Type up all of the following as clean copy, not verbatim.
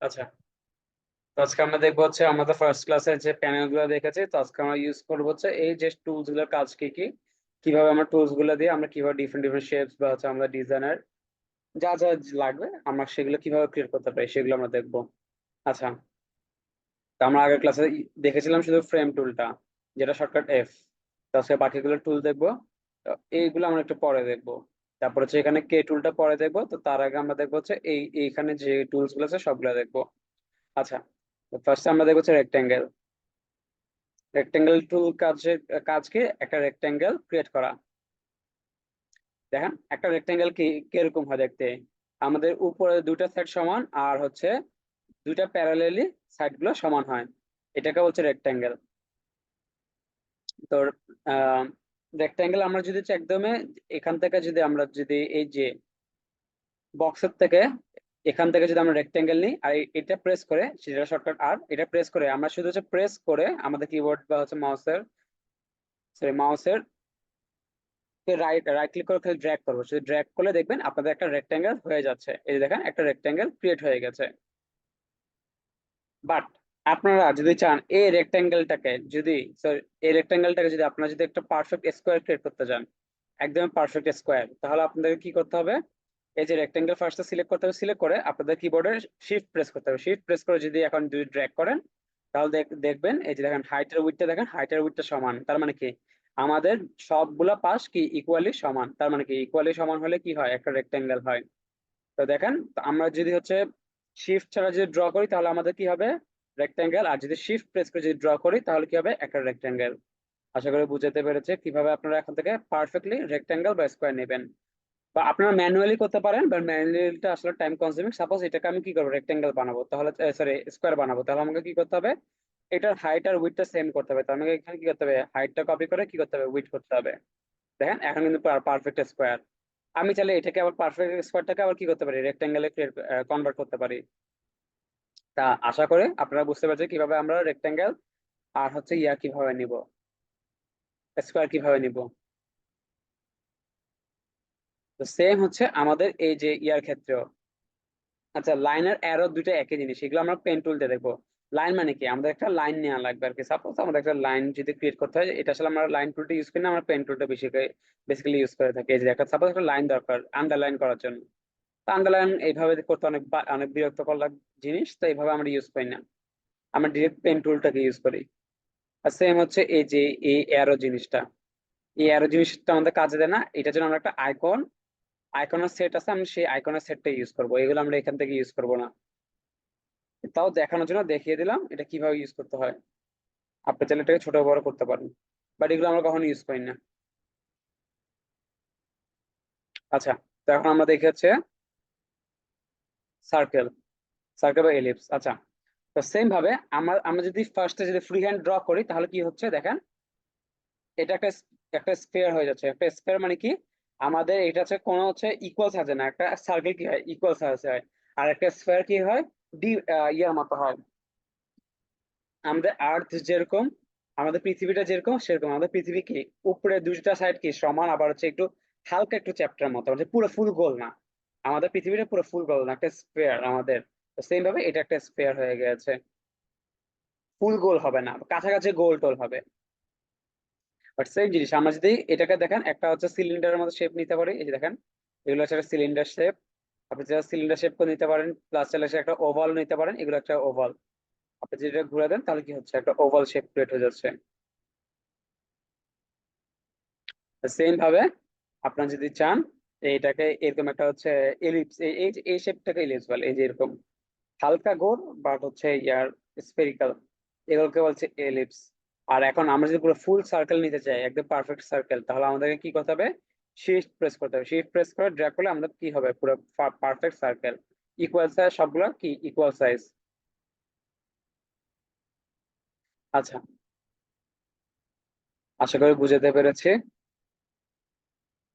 আচ্ছা, তো আজকে আমরা দেখবো হচ্ছে আমাদের ফার্স্ট ক্লাসের যে প্যানেল গুলো দেখেছি। তো আজকে আমরা ইউজ করবো হচ্ছে এই যে টুলস গুলোর কাজ কি কি, কিভাবে আমরা টুলস গুলো দিয়ে আমরা কিভাবে ডিফারেন্ট ডিফারেন্ট শেপস বা হচ্ছে আমরা ডিজাইনার যা যা লাগবে আমরা সেগুলো কিভাবে ক্রিয়েট করতে পারি সেগুলো আমরা দেখবো। আচ্ছা, তো আমরা আগের ক্লাসে দেখেছিলাম শুধু ফ্রেম টুলটা, যেটা শর্টকাট এফ। তো আজকে বাকিগুলো টুল দেখবো। তো এইগুলো আমরা একটু পরে দেখবো। তারপর হচ্ছে এখানে কে টুলটা পরে দেখবো। তো তার আগে আমরা দেখবো হচ্ছে এইখানে যে টুলস গুলো আছে সবগুলো দেখবো। আচ্ছা, ফার্স্ট আমরা দেখবো হচ্ছে রেক্টেঙ্গেল। রেক্টেঙ্গেল টুল কাজকে একটা রেক্টেঙ্গেল ক্রিয়েট করা। দেখেন একটা রেক্টেঙ্গেল কি কিরকম হয় দেখতে। আমাদের উপরে দুইটা সাইড সমান আর হচ্ছে দুইটা প্যারালেলি সাইড গুলো সমান হয়, এটাকে বলছে রেক্টেঙ্গেল। তো রেক্টেঙ্গেল আমরা যদি হচ্ছে একদমে এখান থেকে যদি আমরা যদি এই যে বক্সের থেকে এখান থেকে যদি আমরা রেক্টেঙ্গেল নিই আর এটা প্রেস করে, সেটা শর্টকাট আর এটা প্রেস করে আমরা শুধু হচ্ছে প্রেস করে আমাদের কিবোর্ড বা হচ্ছে মাউসের রাইট রাইট ক্লিক করে ড্র্যাগ করবো, শুধু ড্র্যাগ করলে দেখবেন আপনাদের একটা রেক্টেঙ্গেল হয়ে যাচ্ছে। এই যে দেখেন একটা রেক্টেঙ্গেল ক্রিয়েট হয়ে গেছে। বাট আপনারা যদি চান এই রেক্টেঙ্গেলটাকে যদি আপনারা যদি একটা পারফেক্ট স্কোয়ার ক্রিয়েট করতে চান, একদম পারফেক্ট স্কোয়ার, তাহলে আপনাদের কি করতে হবে? এই যে রেক্টেঙ্গেল ফার্স্টে সিলেক্ট করতে হবে, সিলেক্ট করে আপনাদের কিবোর্ডের শিফট প্রেস করতে হবে। শিফট প্রেস করে যদি এখন যদি ড্র্যাগ করেন তাহলে দেখবেন এই যে দেখেন হাইটের উইডথটা সমান। তার মানে কি আমাদের সবগুলা পাশ কি ইকুয়ালি সমান। তার মানে কি ইকুয়ালি সমান হলে কি হয়? একটা রেক্টেঙ্গেল হয়। তো দেখেন, তো আমরা যদি হচ্ছে শিফট ছাড়া যদি ড্র করি তাহলে আমাদের কি হবে? রেক্টেঙ্গেল। আর যদি শিফট প্রেস করে যদি ড্র করি তাহলে কি হবে? একটা রেক্টেঙ্গেল। আশা করি বুঝতে পেরেছে কিভাবে আপনারা এখন থেকে পারফেক্টলি রেক্টেঙ্গেল বা স্কোয়ার নেবেন। বা আপনারা ম্যানুয়ালি করতে পারেন, বা ম্যানুয়ালিটা আসলে টাইম কনজিউমিং। সাপোজ এটাকে আমি কি করবো, রেক্টেঙ্গেল বানাবো, তাহলে সরি স্কোয়ার বানাবো, তাহলে আমাকে কি করতে হবে? এটার হাইট আর উইডথটা সেম করতে হবে। তার মানে এখানে কি করতে হবে? হাইটটা কপি করে কি করতে হবে? উইডথ করতে হবে। দেখেন এখন কিন্তু পারফেক্ট স্কোয়ার। আমি চাইলে এটাকে আবার পারফেক্ট স্কোয়ারটাকে আবার কি করতে পারি? রেক্টেঙ্গেলে কনভার্ট করতে পারি। তা আশা করে আপনারা বুঝতে পারছেন কিভাবে আমরা রেক্টেঙ্গেল আর হচ্ছে কিভাবে নিব, স্কোয়ার কিভাবে নিব। তো সেম হচ্ছে আমাদের এই যে ক্ষেত্রেও। আচ্ছা, লাইনের অ্যারো দুইটা একই জিনিস, এগুলো আমরা পেন টুল দিয়ে দেখবো। লাইন মানে কি? আমাদের একটা লাইন নেওয়া লাগবে আর কি। সাপোজ আমাদের একটা লাইন যদি ক্রিয়েট করতে হয়, এটা আসলে আমরা লাইন টুলটা ইউজ করি না, আমরা পেন টুলটা বেসিক্যালি ইউজ করে থাকি। এই যে একটা সাপোজ একটা লাইন দরকার আন্ডারলাইন করার জন্য, তো আন্ডারলাইন এইভাবে করতে অনেক বিরক্তকর জিনিস, তো এইভাবে আমরা ইউজ করি না, আমরা ডিরেক্ট পেন টুলটাকে ইউজ করি। আর সেম হচ্ছে এই যে এই অ্যারো জিনিসটা আমাদের কাজে দেয় না। এটার জন্য আমরা একটা আইকনের সেট আছে, আমি সেই আইকনের সেটটা ইউজ করবো, এগুলো আমরা এখান থেকে ইউজ করবো না। তাও দেখানোর জন্য দেখিয়ে দিলাম এটা কিভাবে ইউজ করতে হয়। আপনি চাইলে এটাকে ছোট বড় করতে পারেন, বাট এগুলো আমরা কখনো ইউজ করি না। আচ্ছা, তো এখন আমরা দেখি হচ্ছে সার্কেল, সার্কেল বা এলিপস। আচ্ছা, তো সেম ভাবে আমরা যদি ফার্স্টে যদি ফ্রি হ্যান্ড ড্র করি তাহলে কি হচ্ছে দেখেন, এটা একটা স্ফিয়ার হয়ে যাচ্ছে। একটা স্ফিয়ার মানে কি? আমাদের এটা হচ্ছে কোনো হচ্ছে ইকুয়াল সাইজে না, একটা সার্কেল কি হয়? ইকুয়াল সাইজে হয়। আর একটা স্ফিয়ার কি হয়? ডি ইয়ার মতো হয়। আমাদের আর্থ যেরকম, আমাদের পৃথিবীটা যেরকম সেরকম। আমাদের পৃথিবী কি উপরে দুইটা সাইড কি সমান, আবার হচ্ছে একটু হালকা একটু চ্যাপ্টার মতো, মানে পুরো ফুল গোল না। আমাদের পৃথিবীটা পুরো ফুল গোল না, একটা স্পেয়ার আমাদের। তো সেম ভাবে এটা একটা স্পেয়ার হয়ে গেছে। ফুল গোল হবে না, কাছাকাছি গোল টোল হবে। বাট সেম জিনিস আমরা যদি এটাকে দেখেন, একটা হচ্ছে সিলিন্ডারের মতো শেপ নিতে পারি। এই যে দেখেন, এগুলো হচ্ছে একটা সিলিন্ডার শেপ। আপনি যেটা সিলিন্ডার শেপ করে নিতে পারেন, প্লাস চাইলে একটা ওভাল নিতে পারেন। এগুলো একটা ওভাল, আপনি যদি এটা ঘুরে দেন তাহলে কি হচ্ছে? একটা ওভাল শেপ ক্রিয়েট হয়ে যাচ্ছে। সেম ভাবে আপনার যদি চান এইটাকে এরকম একটা হচ্ছে এলিপস, এই শেপটাকে এলিপস বলে। এই যে এরকম হালকা গোল বাট হচ্ছে স্ফেরিক্যাল, এগুলোকে বলছে এলিপস। আর এখন আমরা যদি পুরো ফুল সার্কেল নিতে চাই, একদম পারফেক্ট সার্কেল, তাহলে আমাদেরকে কি করতে হবে? শিফট প্রেস করতে হবে। শিফট প্রেস করে ড্র্যাগ করলে আমাদের কি হবে? পুরো পারফেক্ট সার্কেল, ইকুয়াল সাইজ, সবগুলো কি ইকুয়াল সাইজ। আচ্ছা, আশা করি বুঝাতে পেরেছি।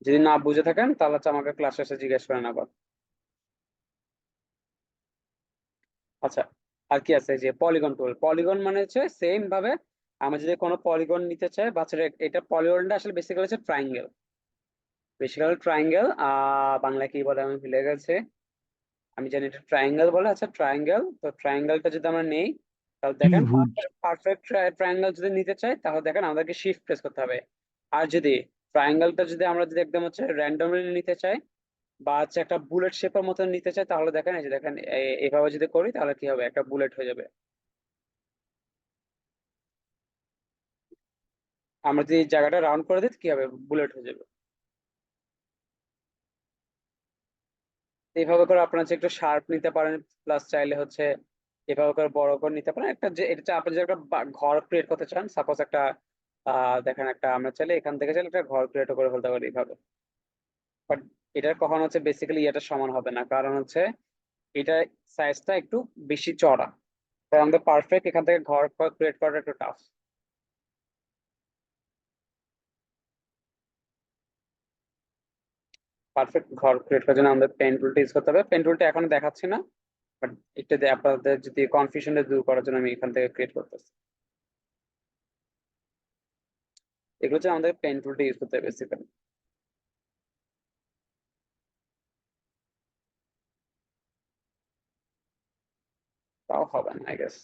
যদি না বুঝে থাকেন তাহলে হচ্ছে আমাকে ক্লাসে এসে জিজ্ঞেস করেন আবার। আচ্ছা, আর কি আছে? যে পলিগন টুল। পলিগন মানে হচ্ছে সেম ভাবে আমরা যদি কোনো পলিগন নিতে চাই, বা হচ্ছে এটা পলিগনটা আসলে বেসিক্যালি হচ্ছে ট্রাইঙ্গেল। বেসিক্যালি ট্রাইঙ্গেল বাংলা কি বলে আমি ভুলে গেছি। আমি জানি এটা ট্রায়াঙ্গেল বলে। আচ্ছা ট্রায়াঙ্গেল, তো ট্রায়াঙ্গেলটা যদি আমরা নেই তাহলে দেখেন ত্রিভুজ। পারফেক্ট ট্রায়াঙ্গেল যদি নিতে চাই তাহলে দেখেন আমাদেরকে শিফট প্রেস করতে হবে। আর যদি ট্রায়াঙ্গেলটা যদি আমরা যদি একদম হচ্ছে র্যান্ডমলি নিতে চাই বা হচ্ছে একটা বুলেট শেপের মতো নিতে চাই তাহলে দেখেন এই যে দেখেন এভাবে যদি করি তাহলে কি হবে, একটা বুলেট হয়ে যাবে। আমরা যদি এই জায়গাটা রাউন্ড করে দিই কি হবে, বুলেট হয়ে যাবে। এইভাবে করে আপনারা হচ্ছে একটু শার্প নিতে পারেন, প্লাস চাইলে হচ্ছে এভাবে করে বড় করে নিতে পারেন। একটা যে এটা আপনি যে একটা ঘর ক্রিয়েট করতে চান, সাপোজ একটা দেখেন একটা আমরা চাইলে এখান থেকে চাইলে একটা ঘর ক্রিয়েট করে ফেলতে পারি এইভাবে। বাট এটার কখনো হচ্ছে বেসিক্যালি এটা সমান হবে না, কারণ হচ্ছে এটা সাইজটা একটু বেশি চড়া, তাই আমাদের পারফেক্ট এখান থেকে ঘর ক্রিয়েট করাটা একটু টাফ। পারফেক্ট ঘর ক্রিয়েট করার জন্য আমাদের পেন টুলটা ইউজ করতে হবে। পেন টুলটা এখন দেখাচ্ছি না, বাট একটু আপনাদের যদি কনফিউশনটা দূর করার জন্য আমি এখান থেকে ক্রিয়েট করতেছি। এগুলো হচ্ছে আমাদের পেন টুলটা ইউজ করতে হবে বেসিক্যালি। তাও হবে না আই গেস।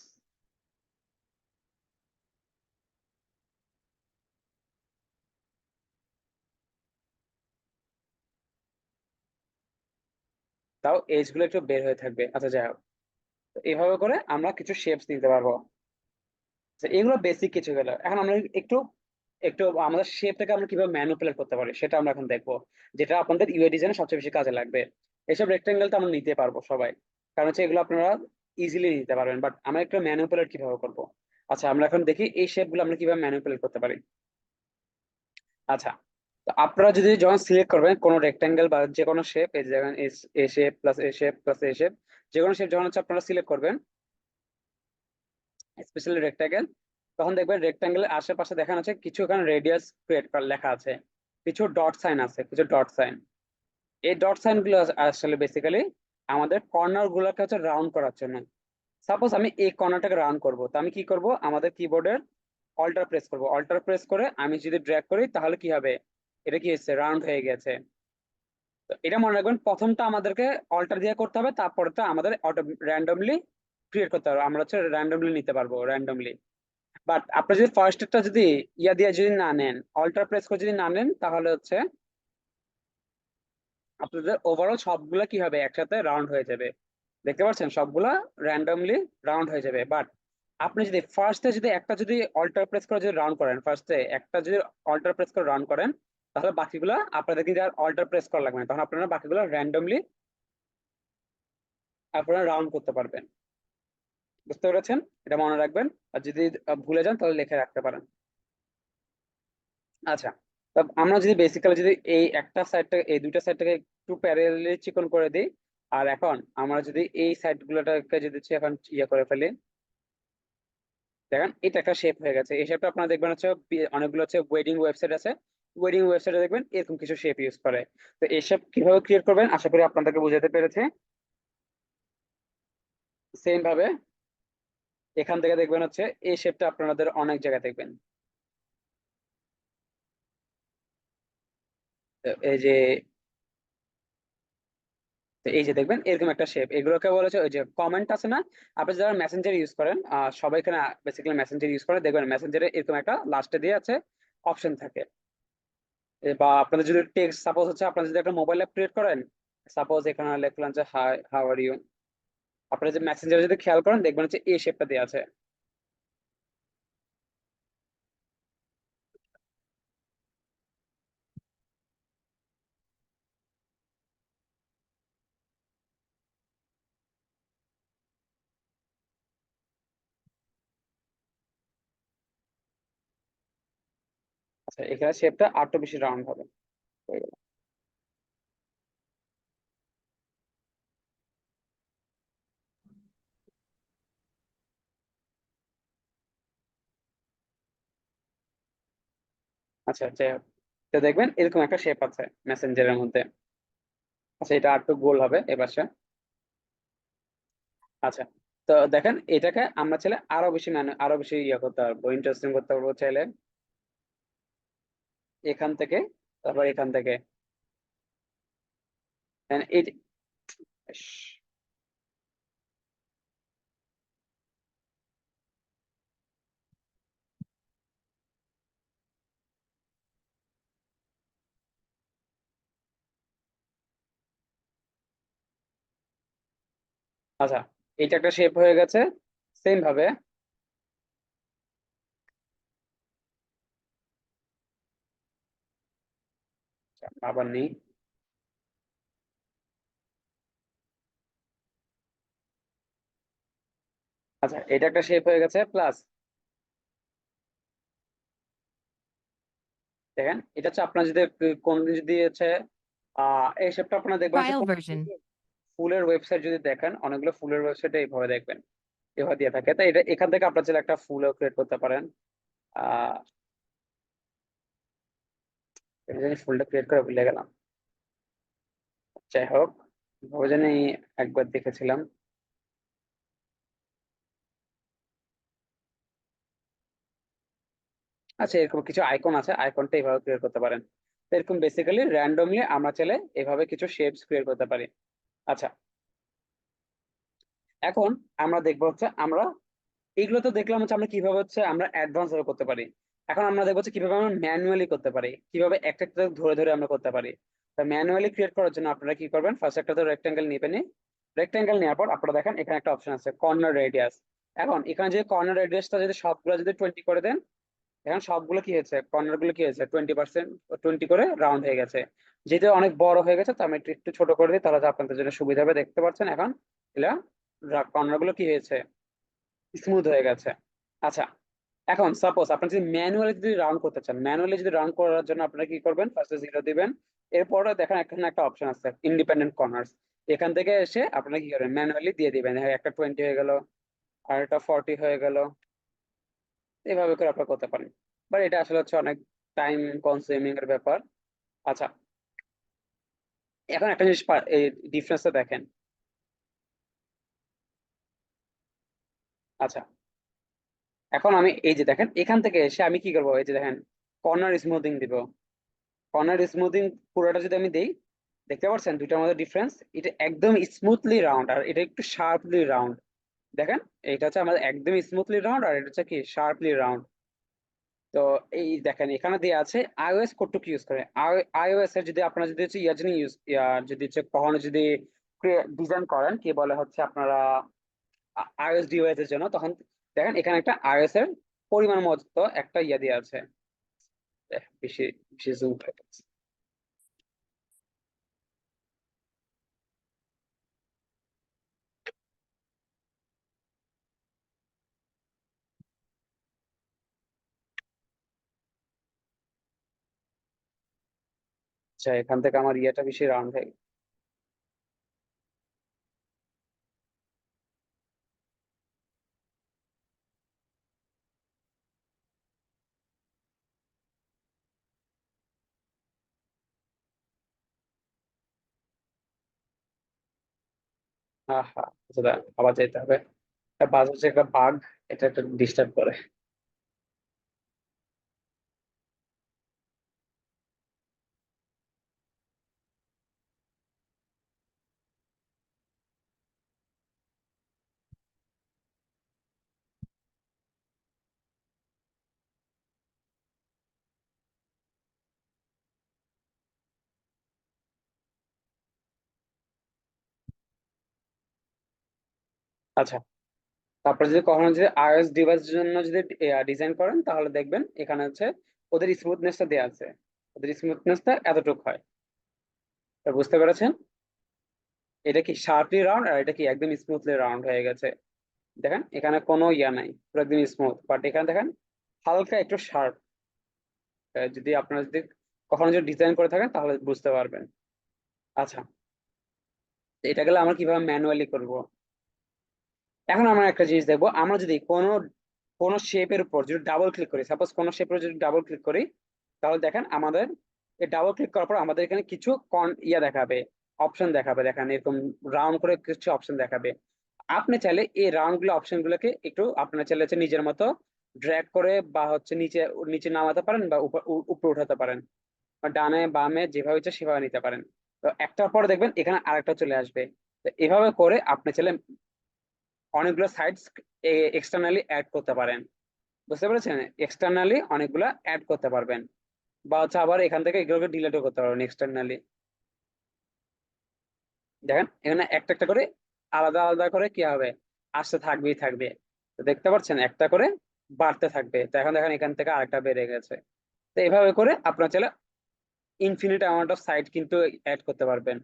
তাও এজ গুলো একটু বের হয়ে থাকবে। আচ্ছা যাই হোক, তো এইভাবে করে আমরা কিছু শেপস নিতে পারবো। তো এগুলো বেসিক কিছু গেল, এখন আমরা একটু একটু আমাদের শেপটাকে আমরা কিভাবে ম্যানিপুলেট করতে পারি সেটা আমরা এখন দেখবো, যেটা আপনাদের ইউআই ডিজাইনে সবচেয়ে বেশি কাজে লাগবে। এসব রেক্টেঙ্গেল তো আমরা নিতে পারবো সবাই, কারণ হচ্ছে এগুলো আপনারা ইজিলি নিতে পারবেন, বাট আমরা একটু ম্যানিপুলেট কিভাবে করবো। আচ্ছা আমরা এখন দেখি এই শেপ গুলো আমরা কিভাবে ম্যানিপুলেট করতে পারি। আচ্ছা, তো আপনারা যদি যখন সিলেক্ট করবেন কোনো রেক্টেঙ্গেল বা যে কোনো শেপ, এই যে দেখেন এ শেপ প্লাস এ শেপ প্লাস এ শেপ, যে কোনো শেপ যখন হচ্ছে আপনারা সিলেক্ট করবেন, স্পেশালি রেক্টেঙ্গেল, তখন দেখবেন রেক্টেঙ্গেলের আশেপাশে দেখানো আছে কিছু এখানে রেডিয়াস ক্রিয়েট লেখা আছে, কিছু ডট সাইন আছে, কিছু ডট সাইন। এই ডট সাইন গুলো আসলে বেসিক্যালি আমাদের কর্নার গুলোকে হচ্ছে রাউন্ড করার জন্য। সাপোজ আমি এই কর্নারটাকে রাউন্ড করব, তো আমি কি করব, আমাদের কিবোর্ডের অল্টার প্রেস করব, অল্টার প্রেস করে আমি যদি ড্র্যাগ করি তাহলে কি হবে, এটা কি হচ্ছে, রাউন্ড হয়ে গেছে। তো এটা মনে রাখবেন, প্রথমটা আমাদেরকে অল্টার দিয়ে করতে হবে, তারপরটা আমাদের অটো র্যান্ডমলি ক্রিয়েট করতে হবে, আমরা হচ্ছে র্যান্ডমলি নিতে পারবো র্যান্ডমলি। বাট আপনি যদি ফার্স্টটা যদি ইয়া দিয়ে যদি না নেন, অল্টার প্রেস করে যদি না নেন, তাহলে হচ্ছে আপনাদের ওভারঅল সবগুলা কি হবে, একসাথে রাউন্ড হয়ে যাবে। দেখতে পাচ্ছেন সবগুলা র্যান্ডমলি রাউন্ড হয়ে যাবে। বাট আপনি যদি ফার্স্টে যদি একটা যদি অল্টার প্রেস করে যদি রাউন্ড করেন, ফার্স্টে একটা যদি অল্টার প্রেস করে রাউন্ড করেন, তাহলে বাকিগুলা আপনাদের কিন্তু আর অল্টার প্রেস করা লাগবে না, তখন আপনারা বাকিগুলো র্যান্ডমলি আপনারা রাউন্ড করতে পারবেন। বুঝতে পেরেছেন? এটা মনে রাখবেন। আর যদি ভুলে যান তাহলে লিখে রাখতে পারেন। আচ্ছা, তা আমরা যদি বেসিক্যালি যদি এই একটা সাইডটাকে, এই দুইটা সাইডটাকে একটু প্যারালালি চিকন করে দিই, আর এখন আমরা যদি এই সাইড গুলোটাকে যদি হচ্ছে এখন ইয়ে করে ফেলি, দেখেন এটা একটা শেপ হয়ে গেছে। এই শেপটা আপনারা দেখবেন হচ্ছে অনেকগুলো হচ্ছে ওয়েডিং ওয়েবসাইট আছে, ওয়েডিং ওয়েবসাইটে দেখবেন এরকম কিছু শেপ ইউজ করে। তো এই শেপ কিভাবে ক্রিয়েট করবেন আশা করি আপনাদেরকে বোঝাতে পেরেছে। সেম ভাবে এখান থেকে দেখবেন হচ্ছে এই শেপটা আপনাদের অনেক জায়গায় দেখবেন। তো এই যে, তো এই যে দেখবেন এরকম একটা শেপ, এগুলোকে বলেছে ওই যে কমেন্ট আছে না, আপনি যারা মেসেঞ্জার ইউজ করেন, সবাই এখানে বেসিক্যালি মেসেঞ্জার ইউজ করে, দেখবেন মেসেঞ্জারে এরকম একটা লাস্টে দিয়ে আছে অপশন থাকে। বা আপনাদের যদি টেক্সট সাপোজ হচ্ছে আপনারা যদি একটা মোবাইল অ্যাপ ক্রিয়েট করেন, সাপোজ এখানে লিখলেন যে হাই হাউ আর ইউ, আপনারা যে মেসেঞ্জারে যদি খেয়াল করেন দেখবেন হচ্ছে এই শেপটা দিয়ে আছে। আচ্ছা এখানে শেপটা আরো বেশি রাউন্ড হবে, হয়ে গেল। আচ্ছা যাই হোক, তো দেখবেন এরকম একটা শেপ আছে মেসেঞ্জারের মধ্যে। আচ্ছা এটা আর একটু গোল হবে এপাশে। আচ্ছা, তো দেখেন এটাকে আমরা চাইলে আরো বেশি আরো বেশি ইয়ে করতে পারবো, ইন্টারেস্টিং করতে পারবো চাইলে এখান থেকে, তারপর এখান থেকে। And এই যে- ইস, আচ্ছা, এটা একটা শেপ হয়ে গেছে। সেম ভাবে আবার নেই। আচ্ছা, এটা একটা শেপ হয়ে গেছে প্লাস। দেখেন এটা হচ্ছে আপনার যদি কোন যদি হচ্ছে এই শেপটা আপনার দেখবেন হচ্ছে Trial কোন version. ফুলের ওয়েবসাইট যদি দেখেন, অনেকগুলো ফুলের ওয়েবসাইটে এইভাবে দেখবেন, এভাবে দিয়ে থাকে। তাই এটা এখান থেকে আপনার চাইলে একটা ফুলও ক্রিয়েট করতে পারেন। আহ এটা জানি ফুলটা ক্রিয়েট করে ভুলে গেলাম। যাই হোক, ওই জানি একবার দেখেছিলাম। আচ্ছা, এরকম কিছু আইকন আছে, আইকনটা এইভাবে ক্রিয়েট করতে পারেন। তো এরকম বেসিক্যালি র্যান্ডমলি আমরা চাইলে এভাবে কিছু শেপস ক্রিয়েট করতে পারি। আচ্ছা, এখন আমরা দেখবো হচ্ছে আমরা এইগুলো তো দেখলাম হচ্ছে আমরা কিভাবে হচ্ছে আমরা অ্যাডভান্স ভাবে করতে পারি। এখন আমরা দেখবো হচ্ছে কিভাবে আমরা ম্যানুয়ালি করতে পারি, কিভাবে একটা একটা ধরে ধরে আমরা করতে পারি। তো ম্যানুয়ালি ক্রিয়েট করার জন্য আপনারা কি করবেন, ফার্স্ট একটা তো রেক্টেঙ্গেল নেবেন। রেক্টেঙ্গেল নেওয়ার পর আপনারা দেখেন এখানে একটা অপশন আছে কর্নার রেডিয়াস। এখন এখানে যে কর্নার রেডিয়াসটা যদি সবগুলো যদি 20 করে দেন, এখন সবগুলো কি হয়েছে, কর্নার গুলো কি হয়েছে 20%, 20 করে রাউন্ড হয়ে গেছে। যেহেতু অনেক বড় হয়ে গেছে, তো আমি একটু একটু ছোট করে দিই, তাহলে তো আপনাদের জন্য সুবিধা হবে। দেখতে পাচ্ছেন এখন এগুলা কর্নার গুলো কি হয়েছে, স্মুথ হয়ে গেছে। আচ্ছা, এখন সাপোজ আপনি যদি ম্যানুয়ালি যদি রাউন্ড করতে চান, ম্যানুয়ালি যদি রাউন্ড করার জন্য আপনারা কি করবেন, ফার্স্টে 0 দিবেন। এরপরে দেখেন এখানে একটা অপশন আছে ইন্ডিপেন্ডেন্ট কর্নার্স। এখান থেকে এসে আপনারা কি করেন, ম্যানুয়ালি দিয়ে দিবেন। হ্যাঁ, একটা 20 হয়ে গেল, আর একটা 40 হয়ে গেল। এভাবে করে আপনারা করতে পারেন। বাট এটা আসলে হচ্ছে অনেক টাইম কনজিউমিং এর ব্যাপার। আচ্ছা, এখন একটা জিনিস ডিফারেন্সটা দেখেন। আচ্ছা, এখন আমি এই যে দেখেন এখান থেকে এসে আমি কি করবো, এই যে দেখেন কর্নার স্মুথিং দিব। কর্নার স্মুথিং পুরোটা যদি আমি দেই, দেখতে পাচ্ছেন দুইটার মধ্যে ডিফারেন্স। এটা একদম স্মুথলি রাউন্ড আর এটা একটু শার্পলি রাউন্ড। দেখেন, এটা হচ্ছে আমাদের একদম স্মুথলি রাউন্ড আর এটা হচ্ছে কি শার্পলি রাউন্ড। তো এই দেখেন এখানে দেওয়া আছে আইওএস কতটুকু ইউজ করে। আইওএস এর যদি আপনারা যদি হচ্ছে ইয়ার জন্য ইউজ, যদি হচ্ছে কখনো যদি ডিজাইন করেন কি বলে হচ্ছে আপনারা আইওএস ডিভাইস এর জন্য, তখন দেখেন এখানে একটা আইওএস এর পরিমাণ মতো একটা ইয়া দেওয়া আছে। বেশি বেশি জুম হয়ে গেছে। আচ্ছা, এখান থেকে আমার ইয়েটা বেশি রাউন্ড হয়ে গেছে। হ্যাঁ হ্যাঁ, আচ্ছা আবার যেতে হবে। বাজ হচ্ছে একটা বাগ, এটা একটা ডিস্টার্ব করে। আচ্ছা, তারপরে যদি কখনো যদি আইওএস ডিভাইসের জন্য যদি ডিজাইন করেন, তাহলে দেখবেন এখানে হচ্ছে ওদের স্মুথনেসটা দেওয়া আছে। ওদের স্মুথনেসটা এতটুকু হয়। তা বুঝতে পেরেছেন, এটা কি শার্পলি রাউন্ড আর এটা কি একদম স্মুথলি রাউন্ড হয়ে গেছে। দেখেন এখানে কোনো ইয়া নাই, পুরো একদম স্মুথ। বাট এখানে দেখেন হালকা একটু শার্প। যদি আপনারা যদি কখনো যদি ডিজাইন করে থাকেন তাহলে বুঝতে পারবেন। আচ্ছা, এটা গেলে আমরা কিভাবে ম্যানুয়ালি করব। এখন আমরা একটা জিনিস দেখবো, আমরা যদি কোনো কোনো শেপের উপর যদি ডাবল ক্লিক করি, সাপোজ কোনো শেপের যদি ডাবল ক্লিক করি, তাহলে দেখেন আমাদের এই ডাবল ক্লিক করার পর আমাদের এখানে কিছু ইয়া দেখাবে, অপশন দেখাবে। দেখেন এরকম রাউন্ড করে কিছু অপশন দেখাবে। আপনি চাইলে এই রাউন্ড গুলো অপশন গুলোকে একটু আপনার চাইলে হচ্ছে নিজের মতো ড্র্যাগ করে বা হচ্ছে নিচে নিচে নামাতে পারেন বা উপরে উঠাতে পারেন, বা ডানে বামে যেভাবে ইচ্ছা সেভাবে নিতে পারেন। তো একটার পর দেখবেন এখানে আরেকটা চলে আসবে। তো এভাবে করে আপনি চাইলে অনেকগুলো সাইটস এক্সটার্নালি অ্যাড করতে পারেন। বুঝতে পেরেছেন, এক্সটার্নালি অনেকগুলো অ্যাড করতে পারবেন, বা হচ্ছে আবার এখান থেকে এগুলোকে ডিলিটও করতে পারবেন এক্সটার্নালি। দেখেন এখানে একটা একটা করে আলাদা আলাদা করে কি হবে, আসতে থাকবেই থাকবে। তো দেখতে পাচ্ছেন একটা করে বাড়তে থাকবে। তো এখন দেখেন এখান থেকে আরেকটা বেড়ে গেছে। তো এইভাবে করে আপনার চাইলে ইনফিনিট অ্যামাউন্ট অফ সাইট কিন্তু অ্যাড করতে পারবেন।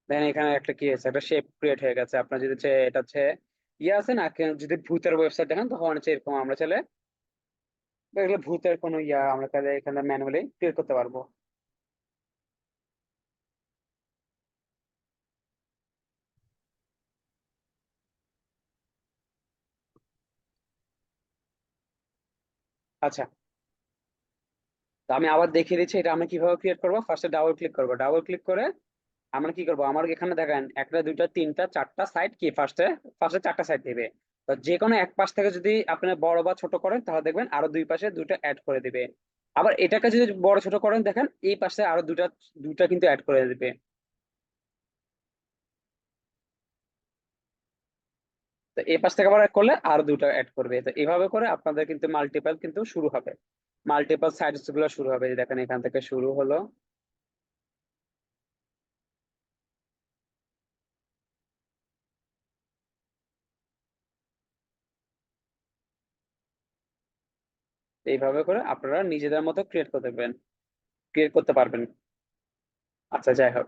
দেন এখানে একটা কি হয়েছে, একটা শেপ ক্রিয়েট হয়ে গেছে। আপনার যদি এটা হচ্ছে ইয়ে আছে না, যদি ভূতের ওয়েবসাইট দেখেন তখন হচ্ছে এরকম আমরা চাইলে এগুলো ভূতের কোনো ইয়া আমরা তাহলে এখানে ম্যানুয়ালি ক্রিয়েট করতে পারবো। আচ্ছা, তো আমি আবার দেখিয়ে দিচ্ছি এটা আমরা কিভাবে ক্রিয়েট করবো। ফার্স্টে ডাবল ক্লিক করবো, ডাবল ক্লিক করে আমরা কি করবো, আমার এখানে দেখেন একটা দুইটা তিনটা চারটা সাইড কি ফার্স্টে ফার্স্টে চারটা সাইড দিবে। তো যে কোনো এক পাশ থেকে যদি আপনি বড় বা ছোট করেন তাহলে দেখবেন আরো দুই পাশে দুইটা অ্যাড করে দিবে। আবার এটাকে যদি বড় ছোট করেন দেখেন এই পাশে আরো দুইটা দুইটা কিন্তু অ্যাড করে দিবে। তো এই পাশ থেকে আবার add করলে আরো দুটো অ্যাড করবে। তো এইভাবে করে আপনাদের কিন্তু মাল্টিপল কিন্তু শুরু হবে, মাল্টিপল সাইটস গুলো শুরু হবে। এই দেখেন এখান থেকে শুরু হলো। এইভাবে করে আপনারা নিজেদের মতো ক্রিয়েট করতে পারবেন। আচ্ছা যাই হোক,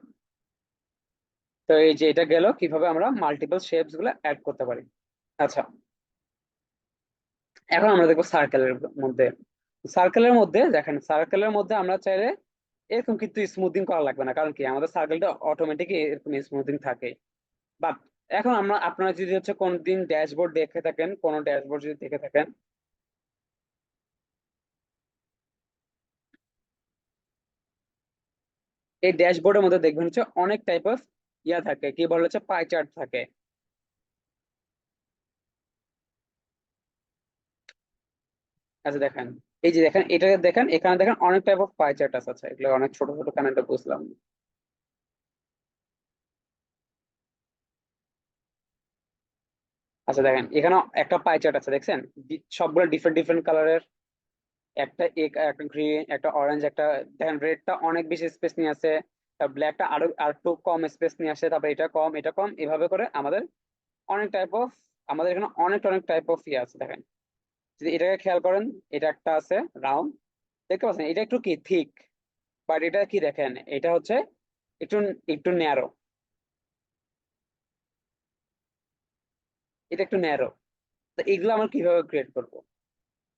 তো এই যে এটা গেল কিভাবে আমরা মাল্টিপল শেপস গুলো অ্যাড করতে পারি। আচ্ছা, এখন আমরা দেখবো সার্কেলের মধ্যে। সার্কেলের মধ্যে দেখেন, সার্কেলের মধ্যে আমরা চাইলে এরকম কিন্তু স্মুথিং করা লাগবে না, কারণ কি আমাদের সার্কেলটা অটোমেটিক এরকম স্মুথিং থাকে। বাট এখন আমরা আপনারা যদি হচ্ছে কোনদিন ড্যাশবোর্ড দেখে থাকেন, কোন ড্যাশবোর্ড যদি দেখে থাকেন, এই ড্যাশবোর্ডের মধ্যে দেখবেন হচ্ছে অনেক টাইপ অফ ইয়া থাকে, কি বলে হচ্ছে পাই চার্ট থাকে। আচ্ছা দেখেন, এই যে দেখেন এটা দেখেন, এখানে দেখেন অনেক টাইপ অফ পাই চার্ট আছে। এগুলো অনেক ছোট ছোট কানেক্টর বুঝলাম। আচ্ছা দেখেন এখানে একটা পাই চার্ট আছে দেখছেন, সবগুলো ডিফারেন্ট ডিফারেন্ট কালারের। একটা একটা গ্রিন, একটা অরেঞ্জ, একটা দেখেন রেডটা অনেক বেশি স্পেস নিয়ে আছে, ব্ল্যাকটা আরো আর একটু কম স্পেস নিয়ে আসে, তারপরে এটা কম এটা কম, এভাবে করে আমাদের অনেক টাইপ অফ, আমাদের এখানে অনেক অনেক টাইপ অফ ইয়ে আছে দেখেন। যদি এটাকে খেয়াল করেন, এটা একটা আছে রাউন্ড, দেখতে পাচ্ছেন এটা একটু কি থিক, বাট এটা কি দেখেন এটা হচ্ছে একটু একটু ন্যারো, এটা একটু ন্যারো। তো এগুলো আমরা কিভাবে ক্রিয়েট করব,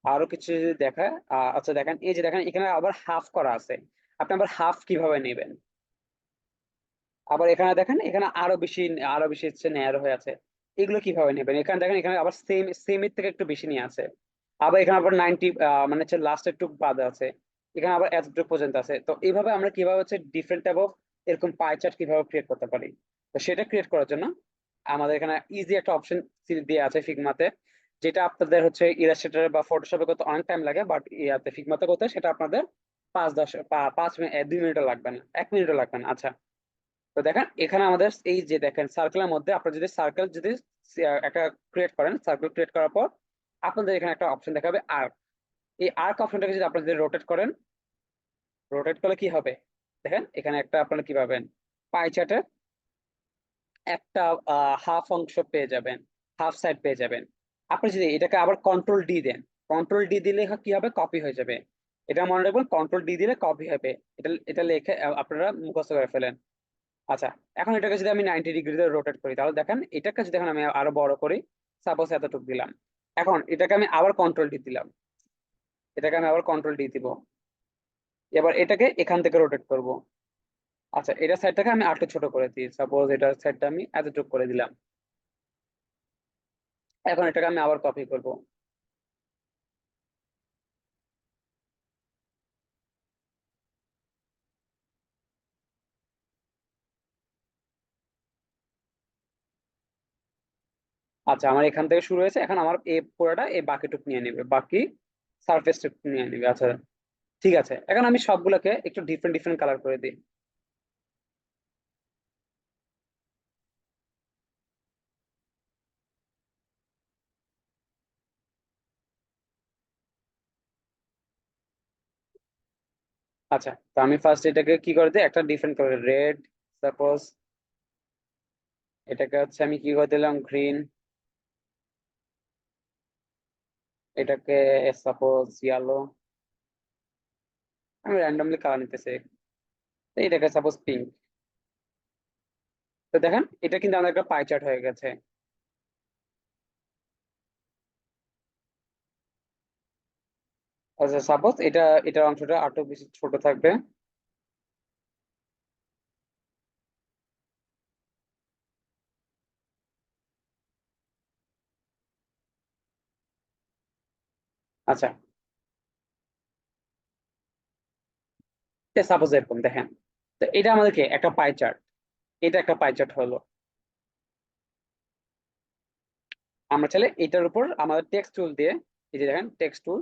আরো কিছু যদি দেখায়। আচ্ছা দেখেন এই যে দেখেন এখানে আবার হাফ করা আছে, আপনি আবার হাফ কিভাবে নেবেন। আবার এখানে দেখেন এখানে আরো বেশি হচ্ছে ন্যারো হয়ে আছে, এগুলো কিভাবে নেবেন। এখানে দেখেন এখানে আবার সেম এর থেকে একটু বেশি নিয়ে আছে। আবার এখানে আবার 90 মানে হচ্ছে লাস্ট একটু বাদ আছে, এখানে আবার এতটুকু পর্যন্ত আছে। তো এইভাবে আমরা কিভাবে হচ্ছে ডিফারেন্ট টাইপ অফ এরকম পাই চার্ট কিভাবে ক্রিয়েট করতে পারি। তো সেটা ক্রিয়েট করার জন্য আমাদের এখানে ইজি একটা অপশন দিয়ে আছে ফিগমাতে, যেটা আপনাদের হচ্ছে ইলাস্ট্রেটর বা ফটোশপে করতে অনেক টাইম লাগে, বাট ইয়াতে ফিগমাতে করতে সেটা আপনাদের 5-10 5 মিনিট 2 মিনিটও লাগবে না, 1 মিনিটও লাগবে না। আচ্ছা, তো দেখেন এখানে আমাদের এই যে দেখেন সার্কেলের মধ্যে আপনারা যদি সার্কেল যদি একটা ক্রিয়েট করেন, সার্কেল ক্রিয়েট করার পর আপনাদের এখানে একটা অপশন দেখাবে আর্ক। এই আর্ক অপশনটাকে যদি আপনারা যদি রোটেট করেন, রোটেট করলে কি হবে, দেখেন এখানে একটা আপনারা কি পাবেন, পাই চার্টের একটা হাফ অংশ পেয়ে যাবেন, হাফ সাইড পেয়ে যাবেন। আপনি যদি এটাকে আবার কন্ট্রোল ডি দেন, কন্ট্রোল ডি দিলে কি হবে, কপি হয়ে যাবে। এটা মনে রাখবেন, কন্ট্রোল ডি দিলে কপি হবে। এটা এটা লিখে আপনারা মুখস্থ করে ফেলেন। আচ্ছা, এখন এটাকে যদি আমি 90 ডিগ্রিতে রোটেট করি তাহলে দেখেন এটাকে যদি এখন আমি আরো বড় করি, সাপোজ এতটুকু দিলাম, এখন এটাকে আমি আবার কন্ট্রোল ডি দিলাম, এটাকে আমি আবার কন্ট্রোল ডি দিব, এবার এটাকে এখান থেকে রোটেট করব। আচ্ছা, এটা সাইডটাকে আমি আরেকটু ছোট করে দিই, সাপোজ এটার সাইডটা আমি এতটুকু করে দিলাম। এখন এটাকে আমি আবার কপি করব। আচ্ছা, আমার এখান থেকে শুরু হয়েছে, এখন আমার এই পুরোটা এই বাকিটুকু নিয়ে নেবে, বাকি সারফেসটুকু নিয়ে নেবে। আচ্ছা ঠিক আছে, এখন আমি সবগুলোকে একটু ডিফারেন্ট ডিফারেন্ট কালার করে দিই। আচ্ছা, তো আমি ফার্স্ট এটাকে কি করে দিই, একটা ডিফারেন্ট কালার রেড, সাপোজ এটাকে হচ্ছে আমি কি করে দিলাম গ্রিন, এটাকে সাপোজ ইয়েলো, আমি র্যান্ডমলি কালার নিতেছি, তো এটাকে সাপোজ পিঙ্ক। তো দেখেন এটা কিন্তু আমাদের একটা পাই চার্ট হয়ে গেছে। আচ্ছা সাপোজ এটার অংশটা আরো বেশি ছোট থাকবে। আচ্ছা সাপোজ এরকম দেখেন, তো এটা আমাদেরকে একটা পাই চার্ট, এটা একটা পাই চার্ট হলো। আমরা চাইলে এটার উপর আমাদের টেক্সট টুল দিয়ে, এই যে দেখেন টেক্সট টুল,